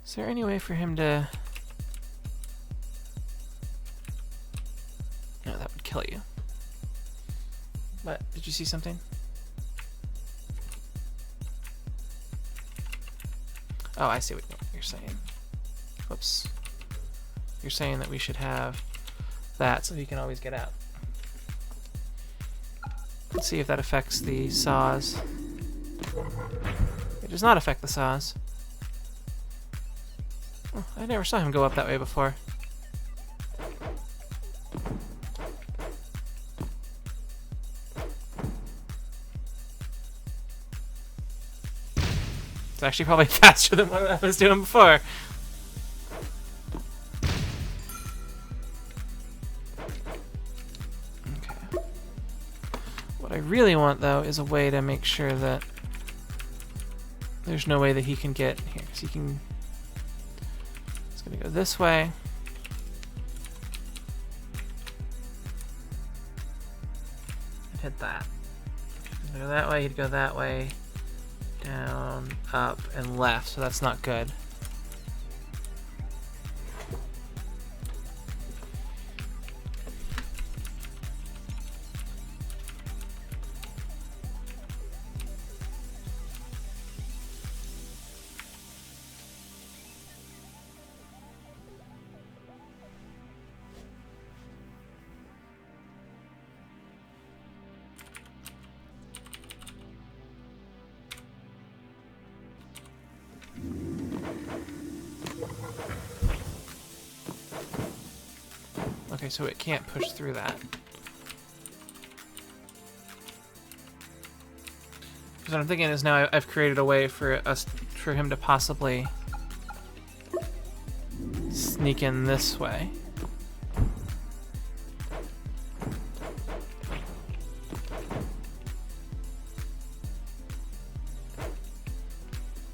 Is there any way for him to... No, that would kill you. What? Did you see something? Oh, I see what you're saying. Whoops. You're saying that we should have that so he can always get out. Let's see if that affects the saws. It does not affect the saws. Oh, I never saw him go up that way before. It's actually probably faster than what I was doing before. Okay. What I really want, though, is a way to make sure that there's no way that he can get here. So he can... It's going to go this way. And hit that. He'd go that way, he'd go that way. Down, up, and left, so that's not good. Okay, so it can't push through that. Because what I'm thinking is now I've created a way for him to possibly sneak in this way.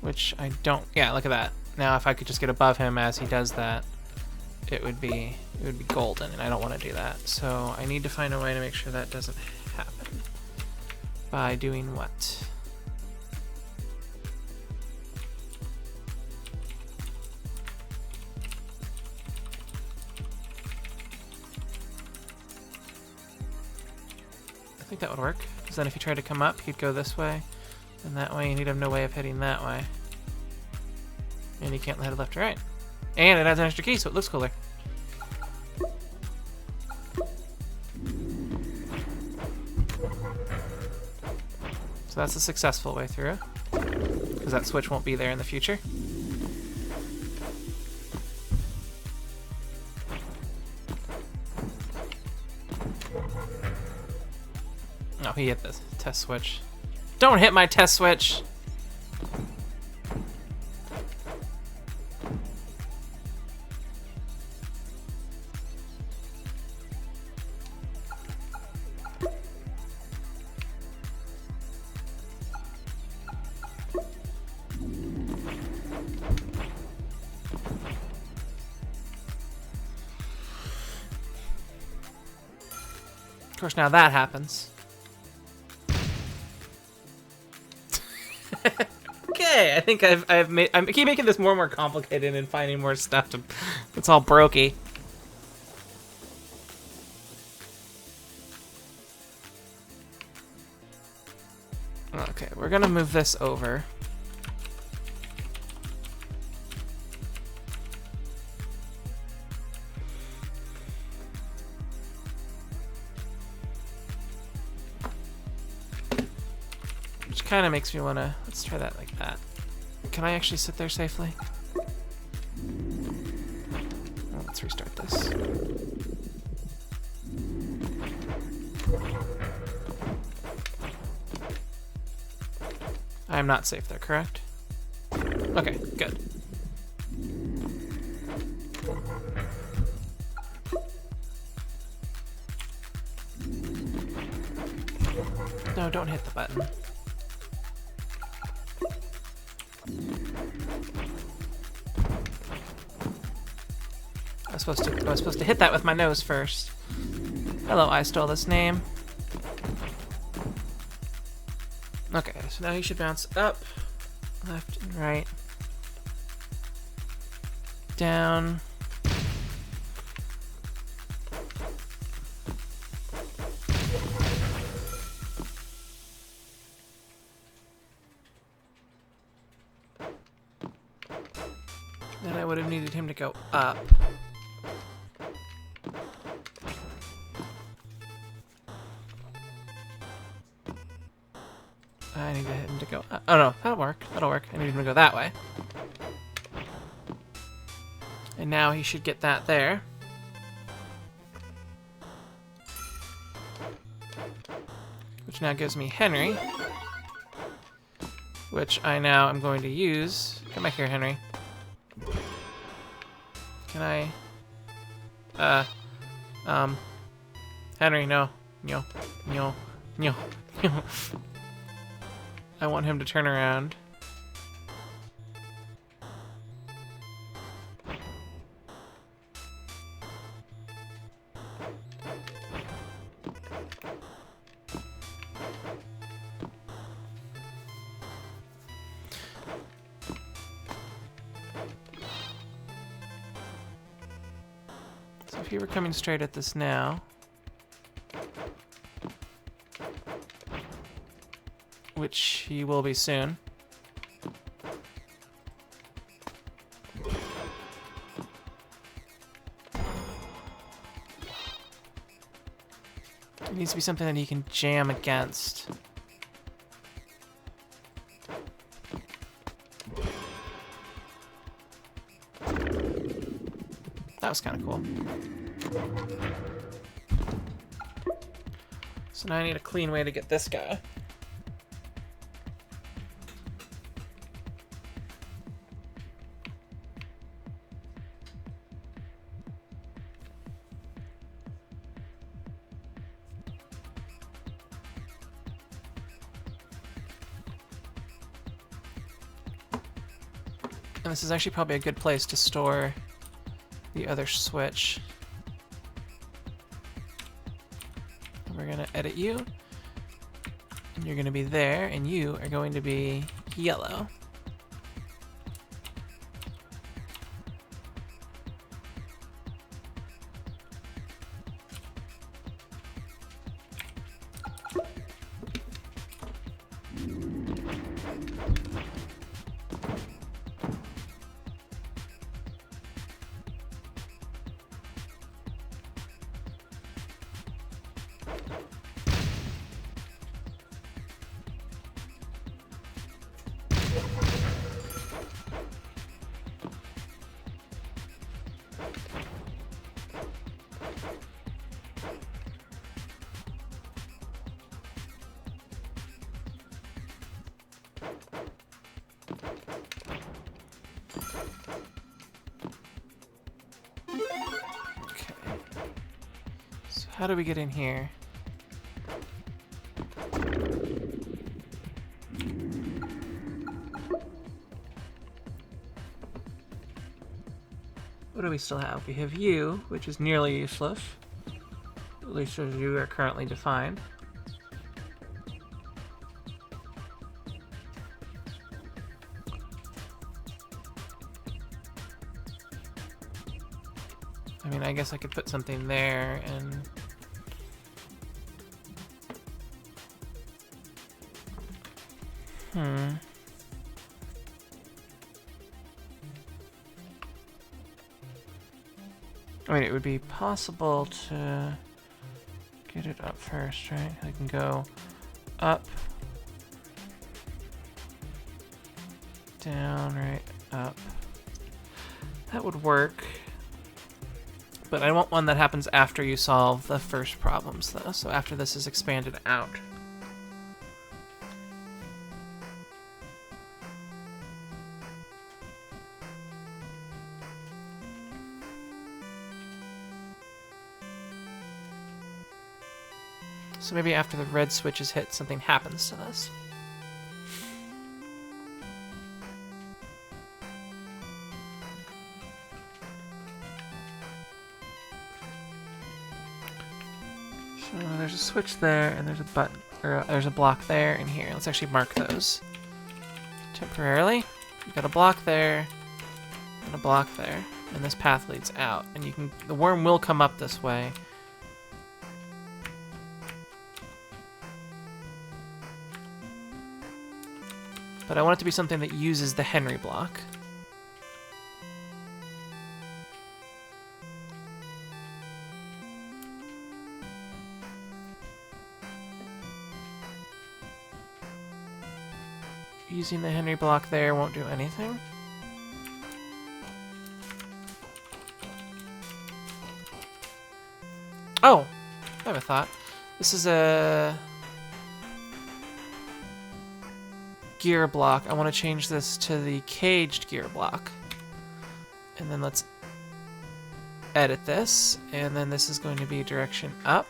Which I don't. Yeah, look at that. Now if I could just get above him as he does that, it would be golden, and I don't want to do that. So I need to find a way to make sure that doesn't happen. By doing what? I think that would work. Because then if he tried to come up, he'd go this way, and that way, and he'd have no way of hitting that way. And he can't head left or right. And it adds an extra key, so it looks cooler. So that's a successful way through, because that switch won't be there in the future. Oh, he hit the test switch. Don't hit my test switch! Of course, now that happens. Okay, I think I keep making this more and more complicated and finding more stuff to. It's all brokey. Okay, we're gonna move this over. Which kind of makes me want to. Let's try that like that. Can I actually sit there safely? Well, let's restart this. I am not safe there, correct? Okay, good. No, don't hit the button. I was supposed to hit that with my nose first. Hello, I stole this name. Okay, so now he should bounce up, left and right, down. Then I would have needed him to go up. I need him to go up. Oh no, that'll work. That'll work. I need him to go that way. And now he should get that there. Which now gives me Henry. Which I now am going to use. Come back here, Henry. Can I? Henry, no. No. No. No. No. I want him to turn around. So if he were coming straight at this now, which he will be soon. It needs to be something that he can jam against. That was kind of cool. So now I need a clean way to get this guy. And this is actually probably a good place to store the other switch. And we're gonna edit you. And you're gonna be there, and you are going to be yellow. How do we get in here? What do we still have? We have you, which is nearly useless. At least as you are currently defined. I mean, I guess I could put something there and... I mean, it would be possible to get it up first, right? I can go up, down, right, up. That would work. But I want one that happens after you solve the first problems, though. So after this is expanded out. So maybe after the red switch is hit, something happens to this. So there's a switch there, and there's a button, or there's a block there and here. Let's actually mark those temporarily. You've got a block there, and a block there, and this path leads out. And you can, the worm will come up this way. But I want it to be something that uses the Henry block. Using the Henry block there won't do anything. Oh! I have a thought. This is a... gear block. I want to change this to the caged gear block. And then let's edit this. And then this is going to be direction up.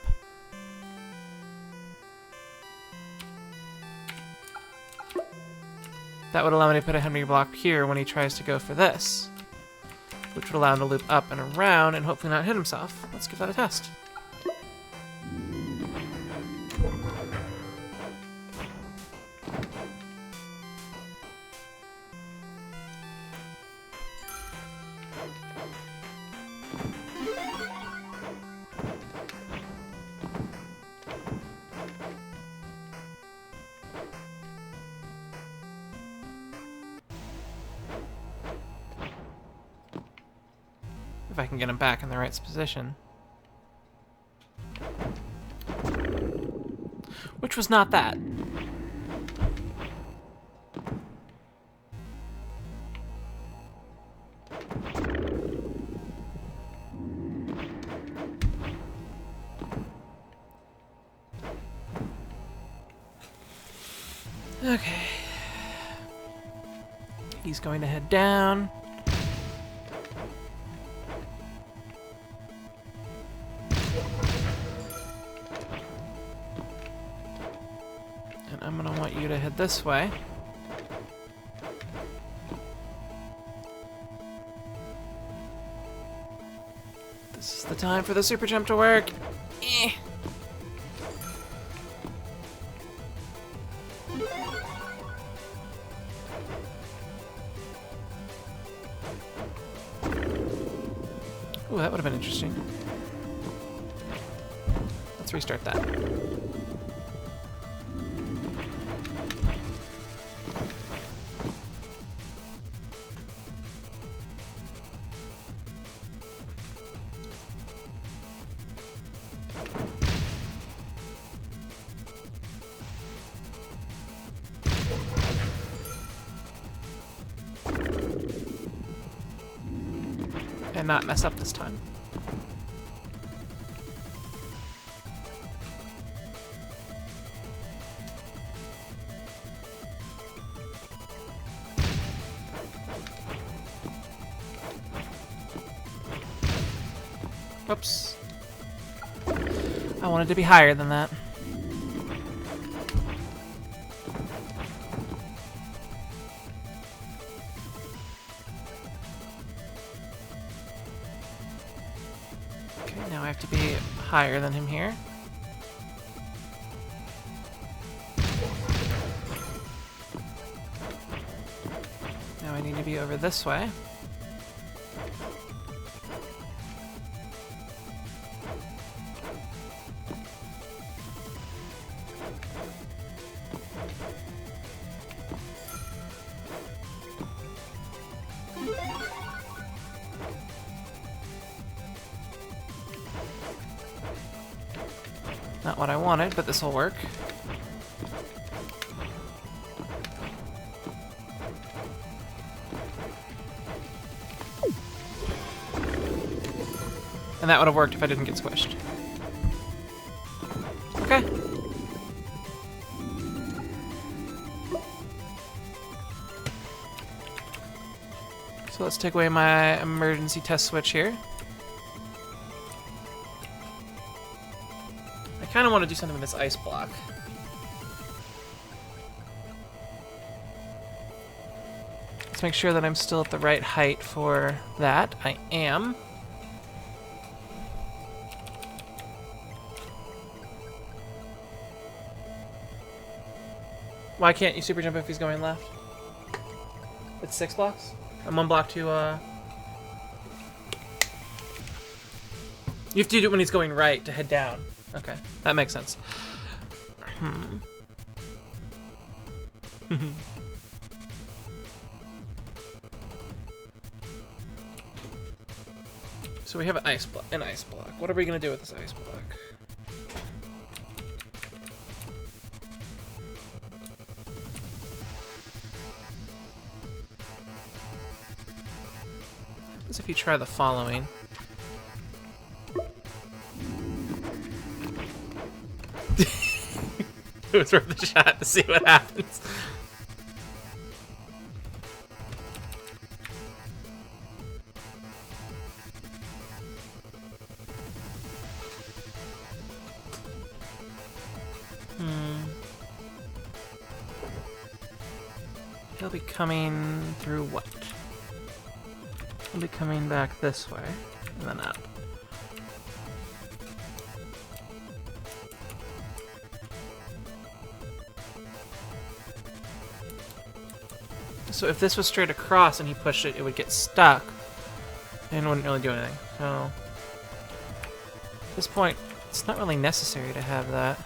That would allow me to put a Henry block here when he tries to go for this. Which would allow him to loop up and around and hopefully not hit himself. Let's give that a test. If I can get him back in the right position. Which was not that. Okay. He's going to head down. And I'm gonna want you to head this way. This is the time for the super jump to work. Eh. Ooh, that would have been interesting. Let's restart that. And not mess up this time. Whoops. I wanted to be higher than that. Okay, now I have to be higher than him here. Now I need to be over this way. Not what I wanted, but this will work. And that would have worked if I didn't get squished. Okay. So let's take away my emergency test switch here. I kind of want to do something with this ice block. Let's make sure that I'm still at the right height for that. I am. Why can't you super jump if he's going left? It's 6 blocks? And 1 block to, You have to do it when he's going right to head down. Okay, that makes sense. So we have an ice block. What are we gonna do with this ice block? As if you try the following. It was worth a shot to see what happens. He'll be coming through what? He'll be coming back this way, and then up. So if this was straight across and he pushed it, it would get stuck and wouldn't really do anything. So at this point, it's not really necessary to have that.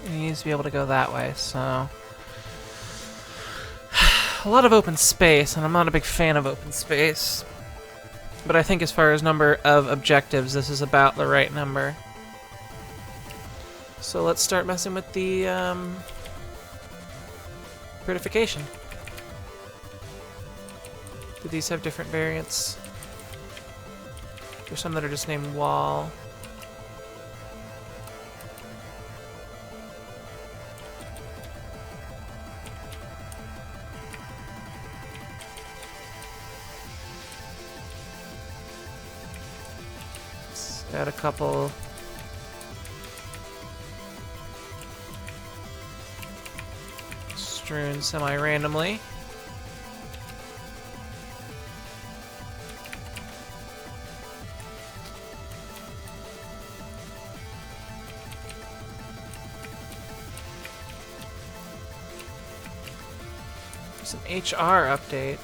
He needs to be able to go that way, so... A lot of open space, and I'm not a big fan of open space. But I think as far as number of objectives, this is about the right number. So let's start messing with the prettification. Do these have different variants? There's some that are just named wall. Let's add a couple. Strewn semi-randomly. Some HR update.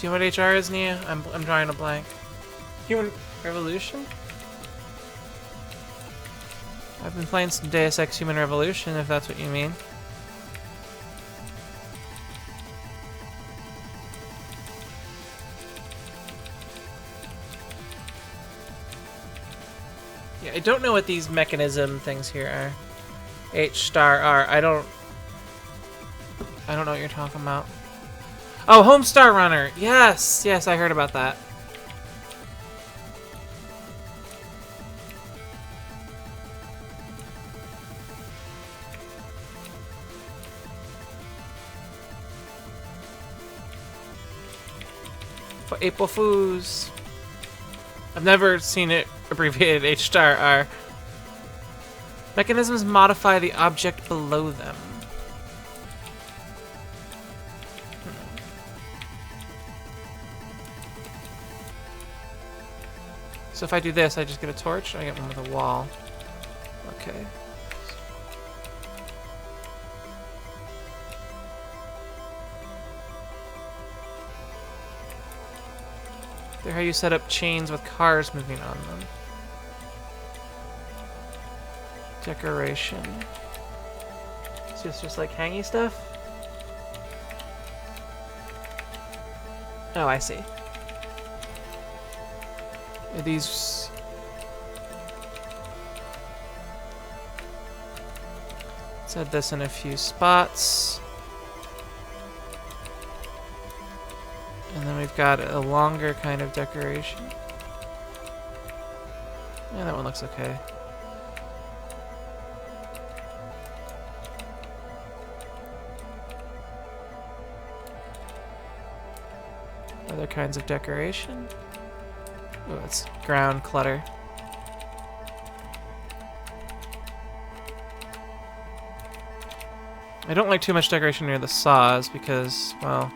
Do you know what HR is, Nia? I'm drawing a blank. Human Revolution? I've been playing some Deus Ex Human Revolution, if that's what you mean. Yeah, I don't know what these mechanism things here are. H*R. I don't know what you're talking about. Oh, Homestar Runner! Yes! Yes, I heard about that. For April Fools. I've never seen it abbreviated H*R. Mechanisms modify the object below them. So if I do this, I just get a torch, I get one with a wall. Okay. They're how you set up chains with cars moving on them. Decoration. It's just like hangy stuff? Oh, I see. Are these... Let's add this in a few spots. And then we've got a longer kind of decoration. Yeah, that one looks okay. Other kinds of decoration. Oh, it's ground clutter. I don't like too much decoration near the saws because, well,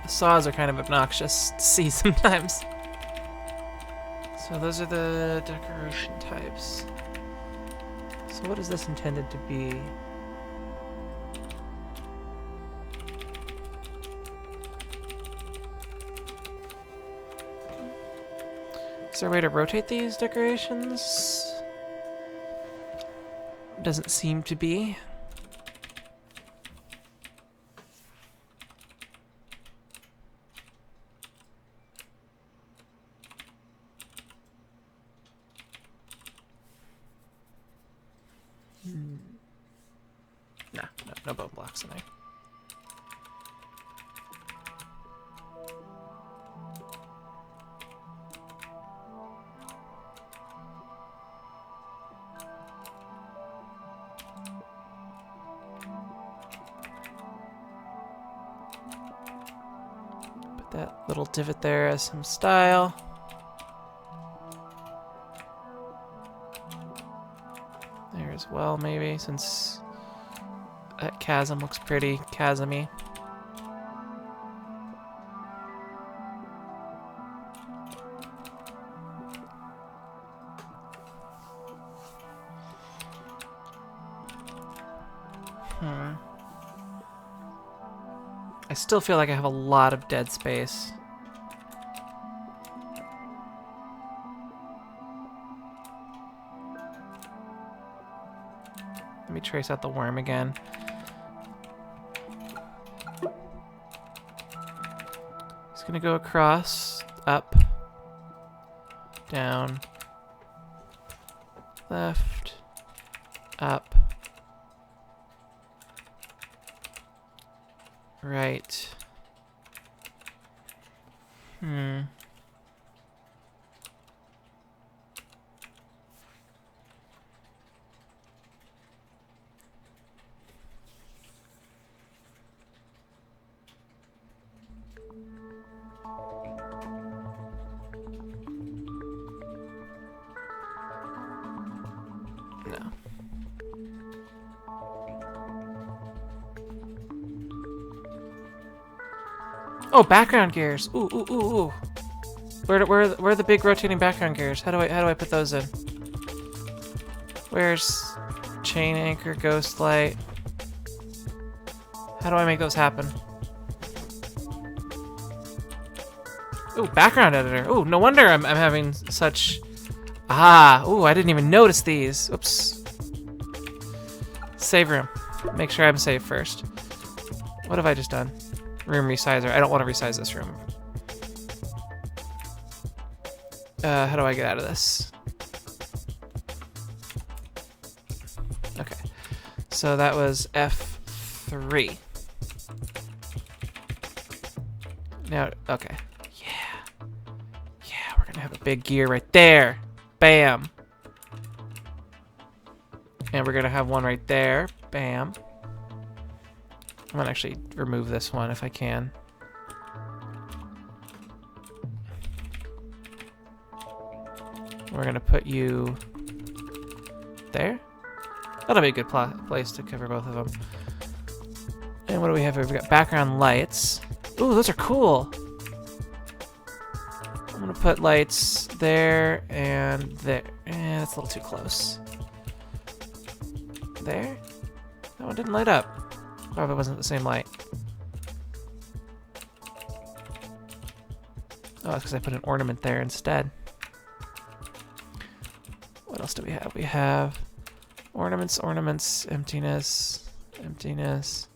the saws are kind of obnoxious to see sometimes. So those are the decoration types. So what is this intended to be? Is there a way to rotate these decorations? Doesn't seem to be. No bone blocks in there. Put that little divot there as some style. There as well, maybe, since that chasm looks pretty chasmy. I still feel like I have a lot of dead space. Let me trace out the worm again. It's gonna go across, up, down, left, up, right. No. Oh, background gears. Ooh, ooh, ooh, ooh. Where are the big rotating background gears? How do I put those in? Where's chain anchor, ghost light? How do I make those happen? Ooh, background editor. Ooh, no wonder I'm having such... Ah, ooh, I didn't even notice these. Oops. Save room. Make sure I'm safe first. What have I just done? Room resizer. I don't want to resize this room. How do I get out of this? Okay. So that was F3. Now, okay. Yeah. Yeah, we're gonna have a big gear right there. Bam. And we're gonna have one right there. Bam. I'm gonna actually remove this one if I can. We're gonna put you there. That'll be a good place to cover both of them. And what do we have here? We've got background lights. Ooh, those are cool. I'm gonna put lights there and there. That's a little too close. There? That one didn't light up. Probably wasn't the same light. Oh, it's because I put an ornament there instead. What else do we have? We have ornaments, ornaments, emptiness, emptiness.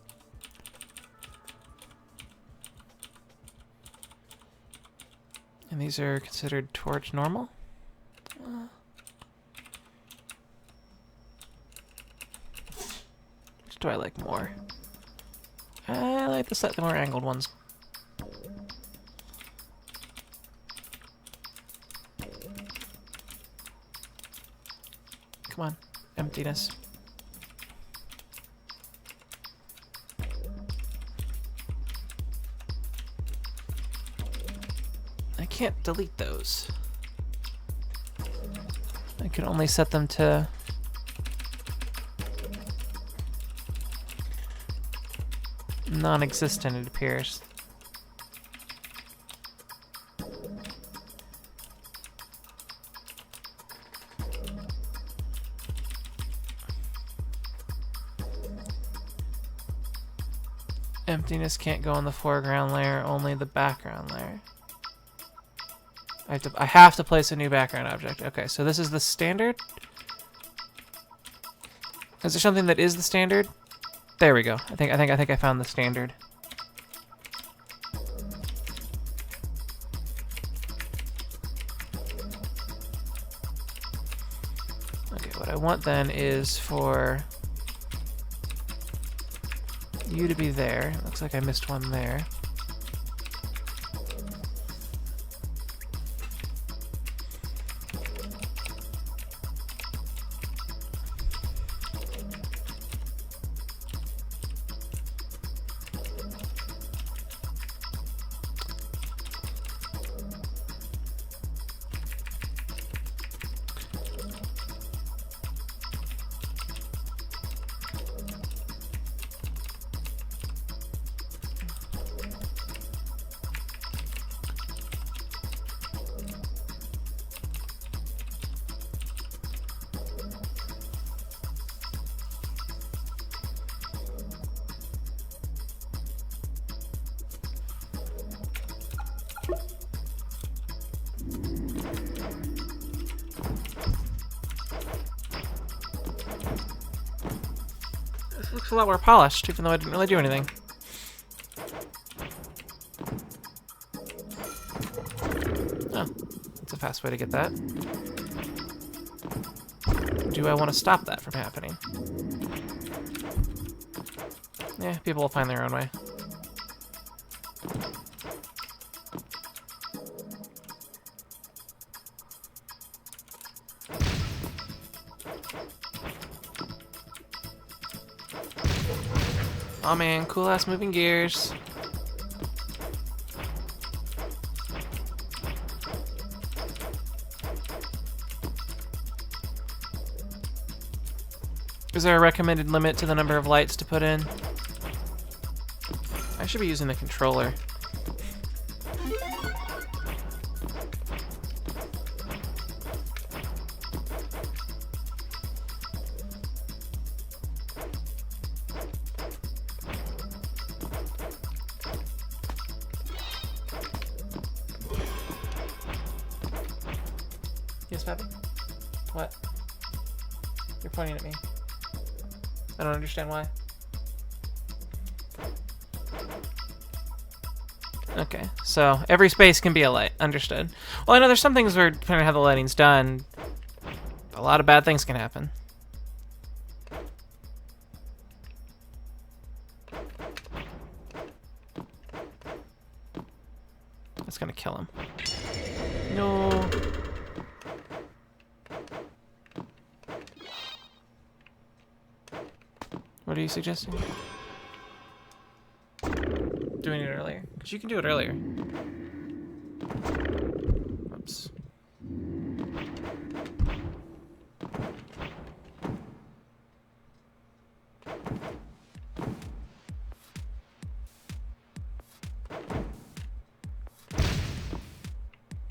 And these are considered towards normal? Which do I like more? I like the slightly more angled ones. Come on, emptiness. I can't delete those. I can only set them to non-existent, it appears. Emptiness can't go on the foreground layer, only the background layer. I have to place a new background object. Okay, so this is the standard? Is there something that is the standard? There we go. I think I found the standard. Okay, what I want then is for you to be there. Looks like I missed one there. This looks a lot more polished, even though I didn't really do anything. a fast way to get that. Do I want to stop that from happening? Yeah, people will find their own way. Oh man, cool ass moving gears. Is there a recommended limit to the number of lights to put in? I should be using the controller. Yes, Pappy? What? You're pointing at me. I don't understand why. Okay, so every space can be a light. Understood. Well, I know there's some things where, depending on how the lighting's done, a lot of bad things can happen. That's gonna kill him. No. What are you suggesting? Doing it earlier? Because you can do it earlier. Oops.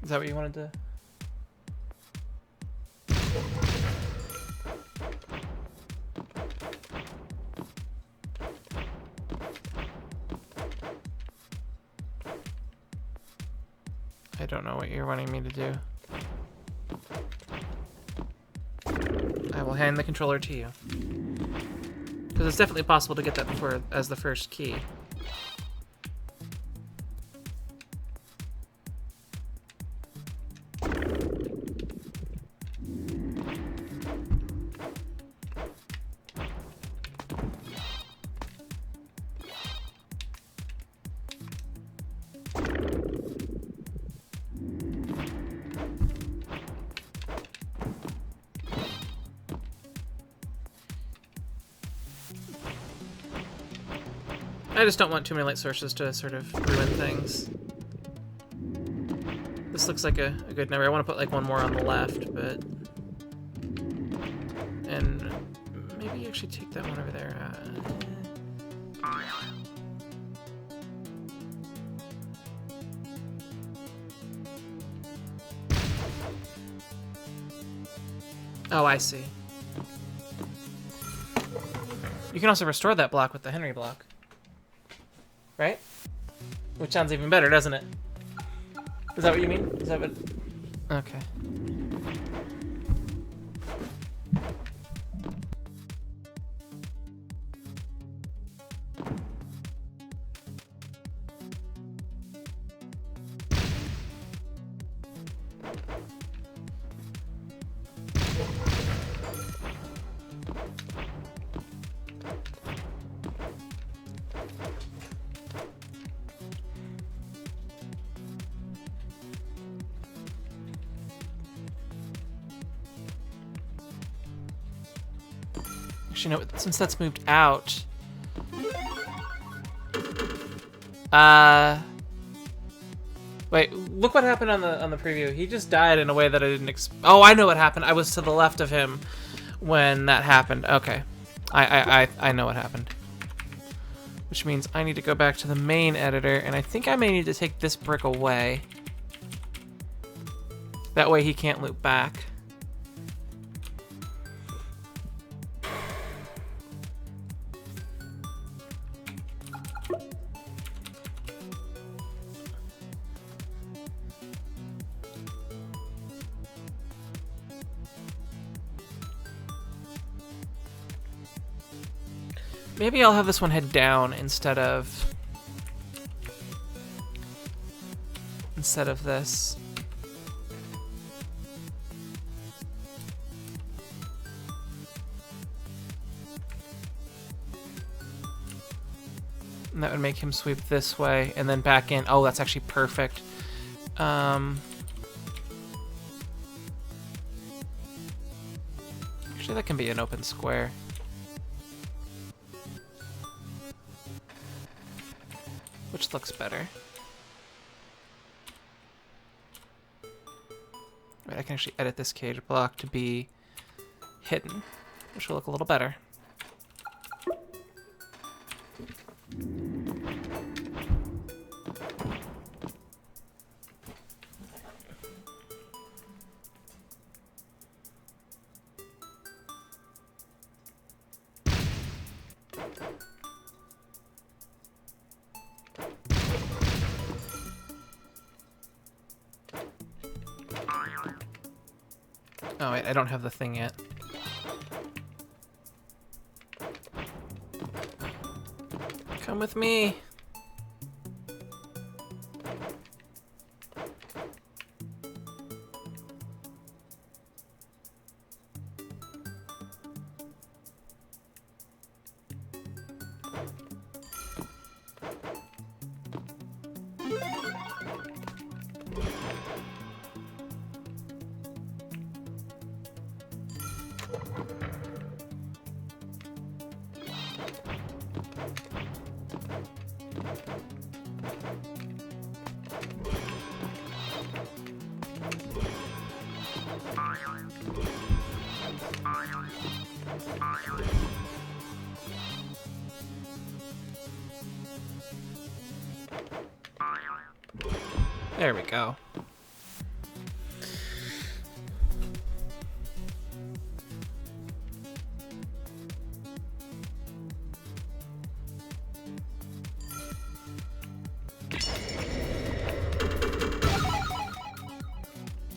Is that what you wanted to? I don't know what you're wanting me to do. I will hand the controller to you. Because it's definitely possible to get that before as the first key. I just don't want too many light sources to sort of ruin things. This looks like a good number. I want to put like one more on the left, but... And maybe actually take that one over there. Oh, I see. You can also restore that block with the Henry block. Right? Which sounds even better, doesn't it? Is that what you mean? Is that what... Okay. Actually, no, since that's moved out... Wait, look what happened on the preview. He just died in a way that I didn't Oh, I know what happened. I was to the left of him when that happened. Okay. I know what happened. Which means I need to go back to the main editor, and I think I may need to take this brick away. That way he can't loop back. Maybe I'll have this one head down instead of this. And that would make him sweep this way and then back in. Oh, that's actually perfect. Actually, that can be an open square. Which looks better. Right, I can actually edit this cage block to be hidden, which will look a little better. Oh wait, I don't have the thing yet. Come with me. There we go.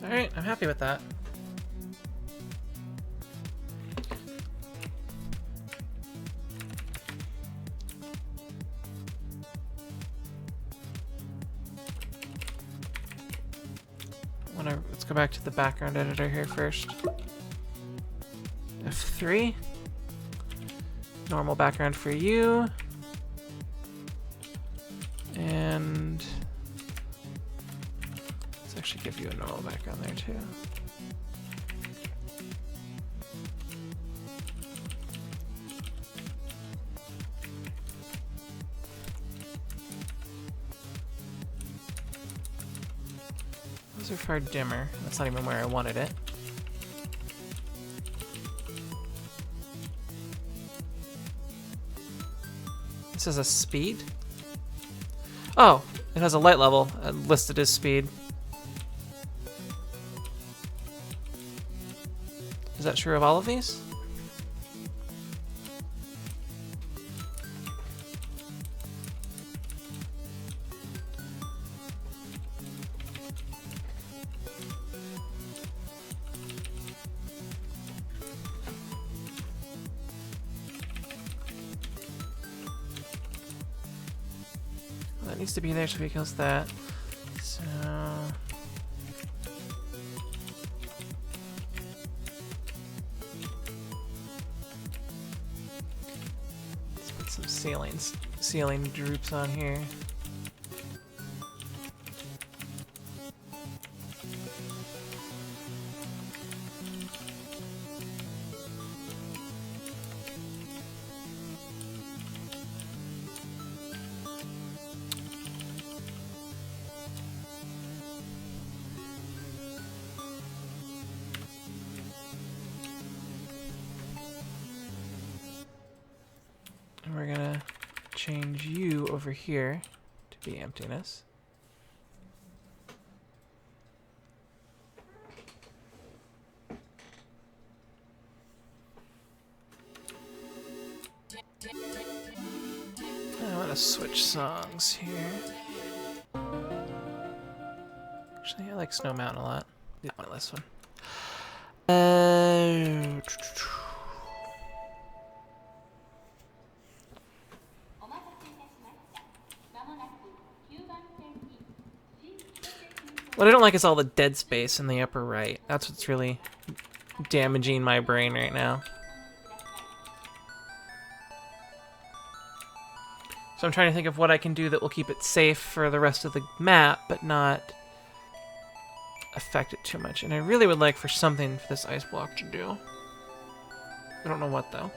Alright, I'm happy with that. Let's go back to the background editor here first. F3. Normal background for you. And let's actually give you a normal background there too. Those are far dimmer. That's not even where I wanted it. This is a speed? Oh, it has a light level listed as speed. Is that true of all of these? That needs to be there so he kills that. So let's put some ceiling droops on here. We're gonna change you over here to be emptiness. I want to switch songs here. Actually, I like Snow Mountain a lot. I want this one. What I don't like is all the dead space in the upper right. That's what's really damaging my brain right now. So I'm trying to think of what I can do that will keep it safe for the rest of the map, but not affect it too much. And I really would like for something for this ice block to do. I don't know what, though.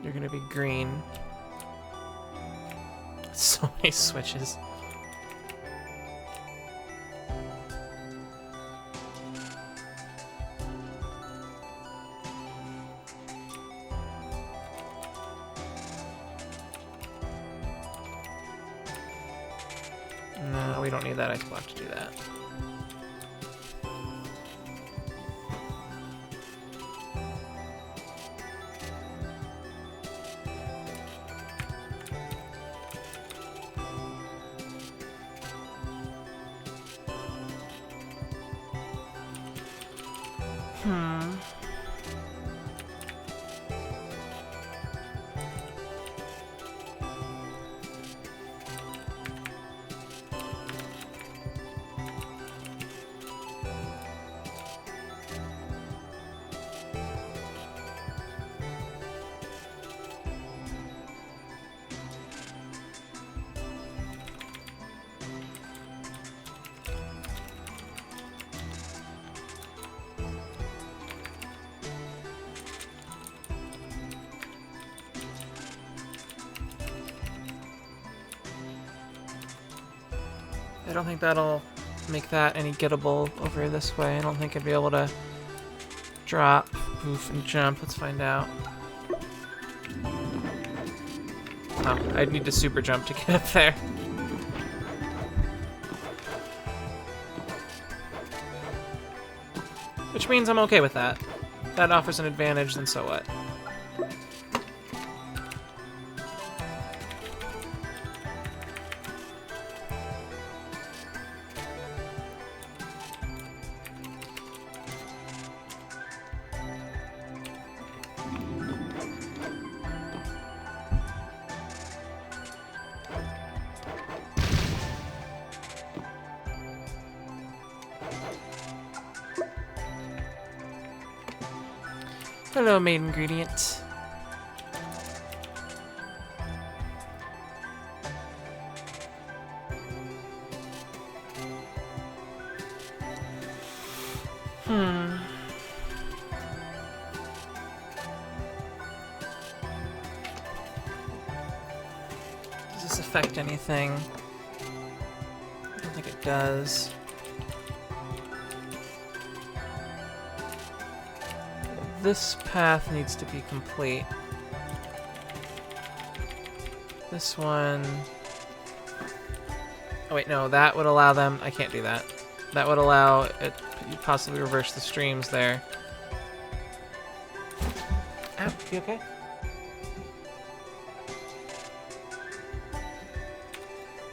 You're gonna be green. So many switches. No, we don't need that ice block to do that. I don't think that'll make that any gettable over this way. I don't think I'd be able to drop, poof, and jump. Let's find out. Oh, I'd need to super jump to get up there. Which means I'm okay with that. If that offers an advantage, then so what? Hello, main ingredient. Does this affect anything? I don't think it does. This path needs to be complete. This one... Oh wait, no, that would allow them... I can't do that. That would allow it to possibly reverse the streams there. Ow, you okay?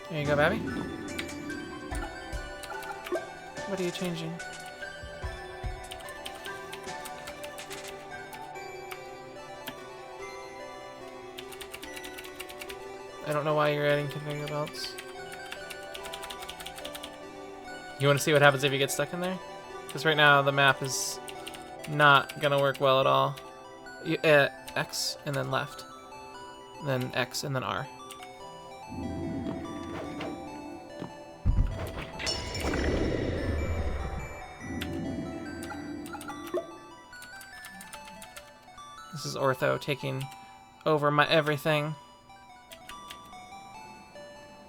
There you go, Babby. What are you changing? I don't know why you're adding conveyor belts. You want to see what happens if you get stuck in there? Because right now the map is not gonna work well at all. You, X and then left. Then X and then R. This is Ortho taking over my everything.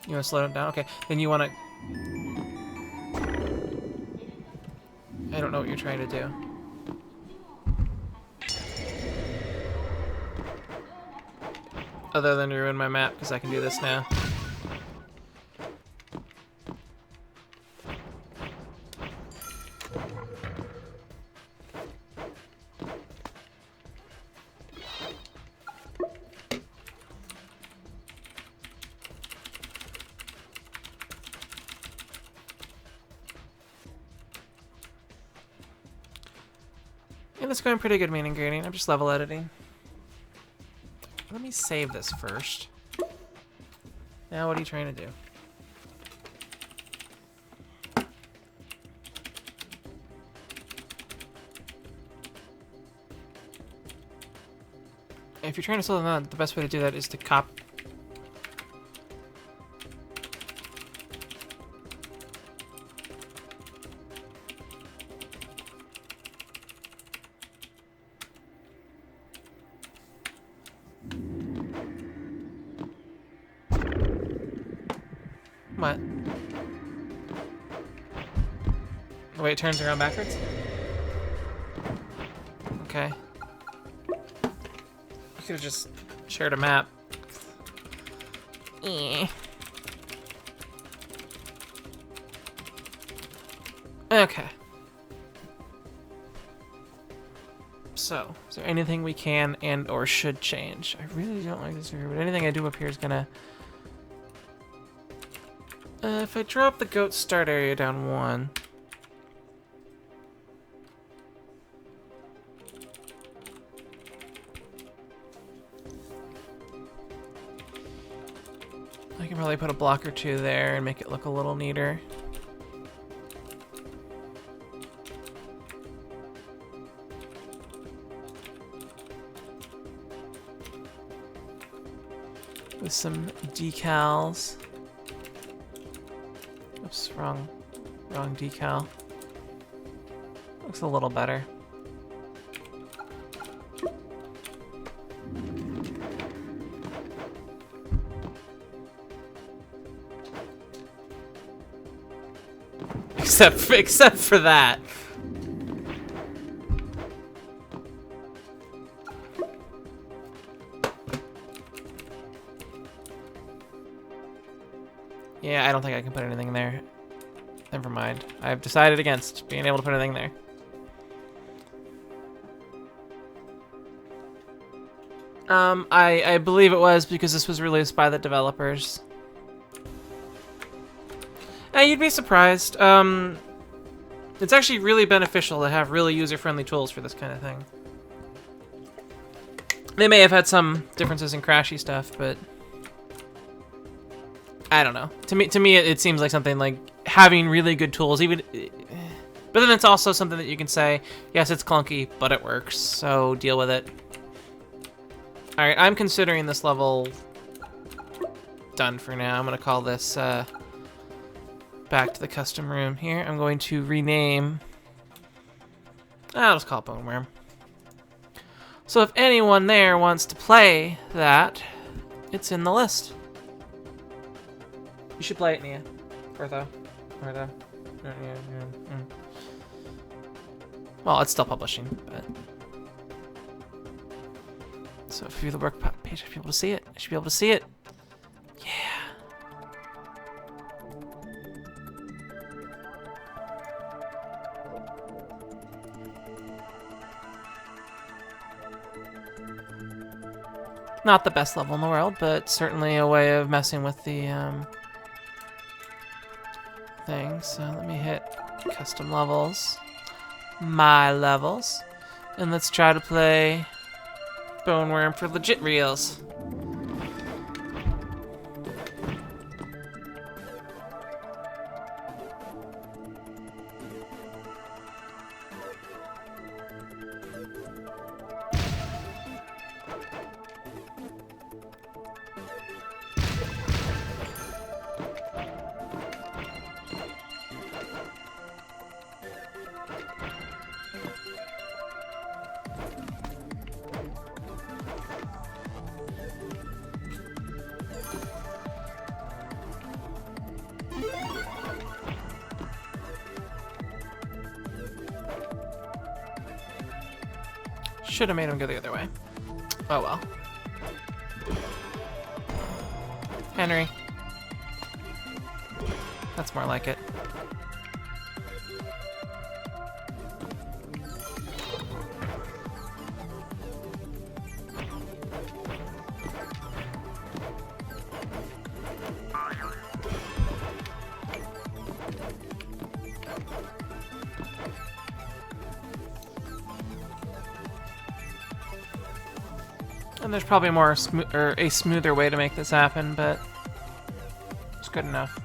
You want to slow it down? Okay. Then you want to... I don't know what you're trying to do. Other than ruin my map, because I can do this now. And it's going pretty good, main ingredient. I'm just level editing. Let me save this first. Now what are you trying to do? If you're trying to slow them down, the best way to do that is to cop. What? The way it turns around backwards? Okay. Could have just shared a map. Okay. So, is there anything we can and or should change? I really don't like this here, but anything I do up here is gonna... if I drop the goat start area down 1... I can probably put a block or 2 there and make it look a little neater. With some decals. Oops, wrong decal. Looks a little better. Except for that. Yeah, I don't think I can put anything in there. Never mind. I've decided against being able to put anything there. I believe it was because this was released by the developers. You'd be surprised. It's actually really beneficial to have really user-friendly tools for this kind of thing. They may have had some differences in crashy stuff, but I don't know. To me, it seems like something like having really good tools, even. But then it's also something that you can say, yes, it's clunky, but it works, so deal with it. All right, I'm considering this level done for now. I'm gonna call this. Back to the custom room here. I'm going to rename... I'll just call it Bone Worm. So if anyone there wants to play that, it's in the list. You should play it, Nia. Ortho. Well, it's still publishing, but... So if you view the work page, I should be able to see it. I should be able to see it. Yeah. Not the best level in the world, but certainly a way of messing with the thing. So let me hit custom levels, my levels, and let's try to play Bone Worm for legit reals. Should have made him go the other way. Oh well. Henry. That's more like it. And there's probably a smoother way to make this happen, but It's good enough.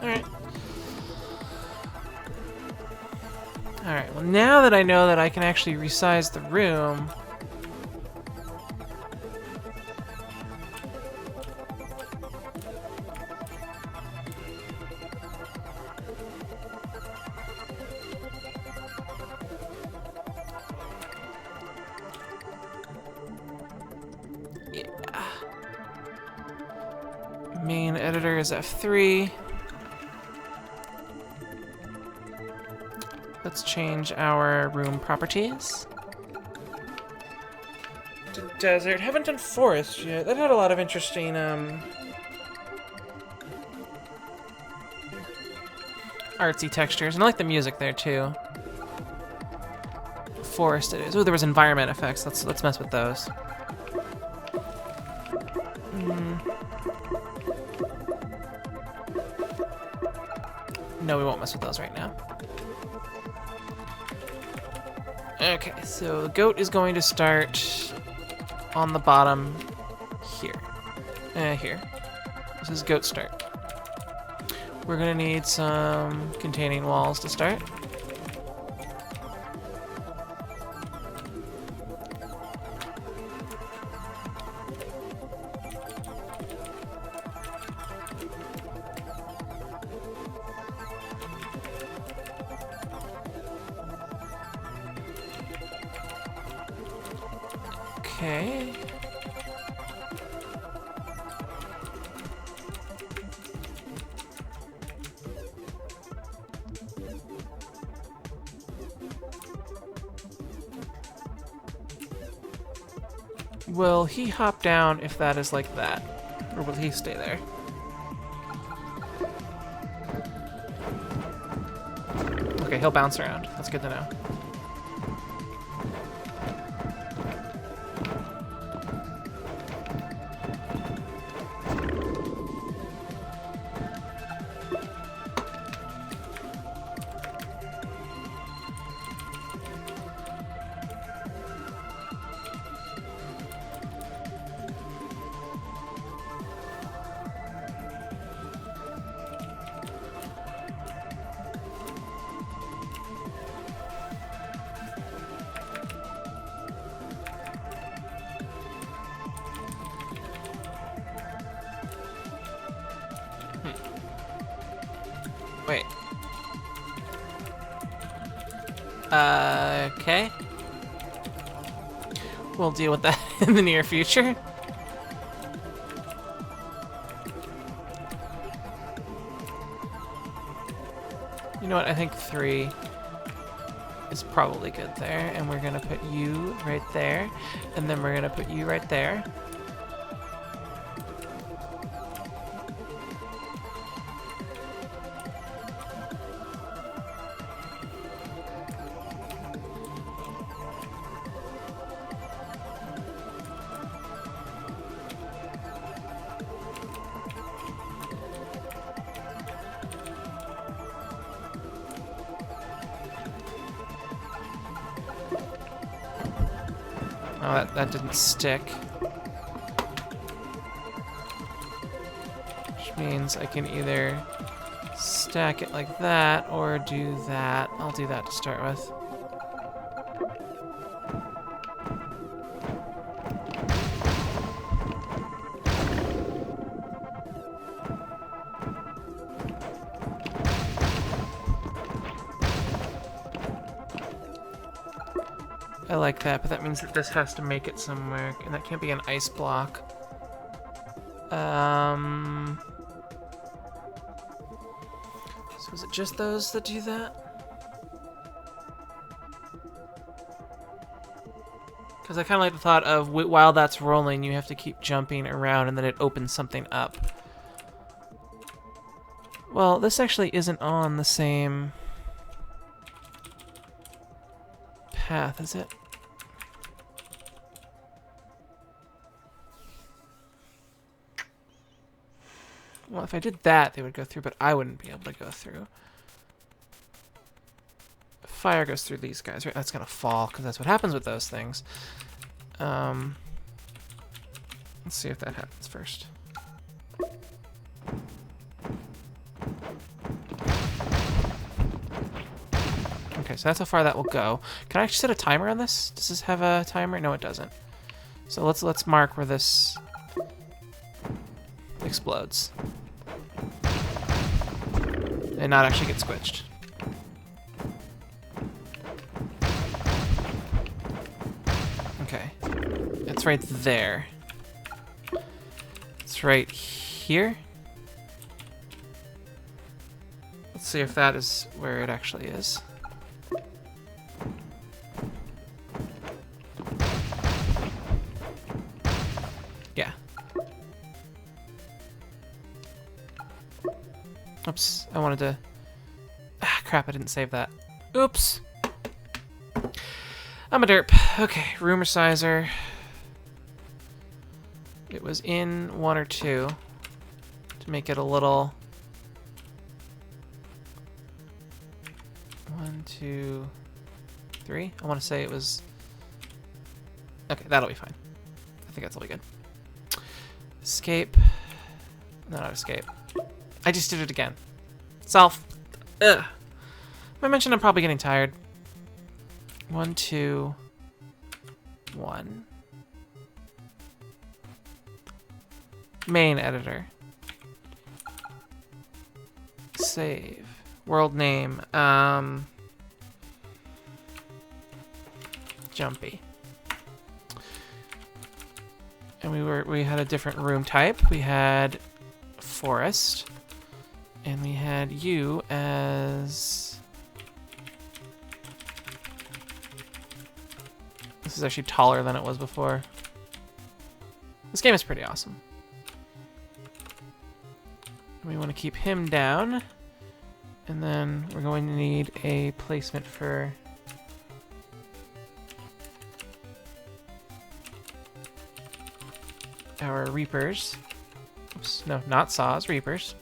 Alright. Alright, well now that I know that I can actually resize the room... Yeah. Main editor is F3. Let's change our room properties to desert. Haven't done forest yet. That had a lot of interesting artsy textures, and I like the music there too. Forest it is. Oh, there was environment effects. Let's mess with those. No, we won't mess with those right now. Okay, so the goat is going to start on the bottom here. Here. This is goat start. We're gonna need some containing walls to start. Okay. Will he hop down if that is like that? Or will he stay there? Okay, he'll bounce around. That's good to know. Wait. Okay. We'll deal with that in the near future. You know what? I think 3 is probably good there, and we're gonna put you right there, and then we're gonna put you right there. Oh, that didn't stick. Which means I can either stack it like that or do that. I'll do that to start with. I like that, but that means that this has to make it somewhere, and that can't be an ice block. So is it just those that do that? Because I kind of like the thought of while that's rolling, you have to keep jumping around, and then it opens something up. Well, this actually isn't on the same path, is it? Well, if I did that, they would go through, but I wouldn't be able to go through. Fire goes through these guys, right? That's gonna fall, because that's what happens with those things. Let's see if that happens first. Okay, so that's how far that will go. Can I actually set a timer on this? Does this have a timer? No, it doesn't. So let's mark where this explodes. And not actually get squished. Okay. It's right there. It's right here. Let's see if that is where it actually is. Yeah. Oops, I wanted to... Ah, crap, I didn't save that. Oops. I'm a derp. Okay, room resizer. It was in 1 or 2 to make it a little... 1, 2, 3. I want to say it was... Okay, that'll be fine. I think that'll be good. Escape. No, not escape. I just did it again. Self. Ugh. I mentioned I'm probably getting tired. 1, 2, 1. Main editor. Save. World name. Jumpy. And we had a different room type. We had forest. And we had you as... This is actually taller than it was before. This game is pretty awesome. And we want to keep him down. And then we're going to need a placement for... our reapers. Oops, no, not saws, reapers.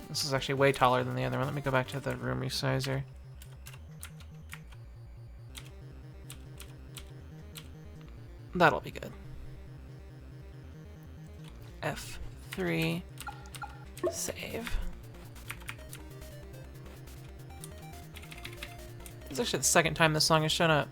This is actually way taller than the other one. Let me go back to the room resizer. That'll be good. F3. Save. It's actually the second time this song has shown up.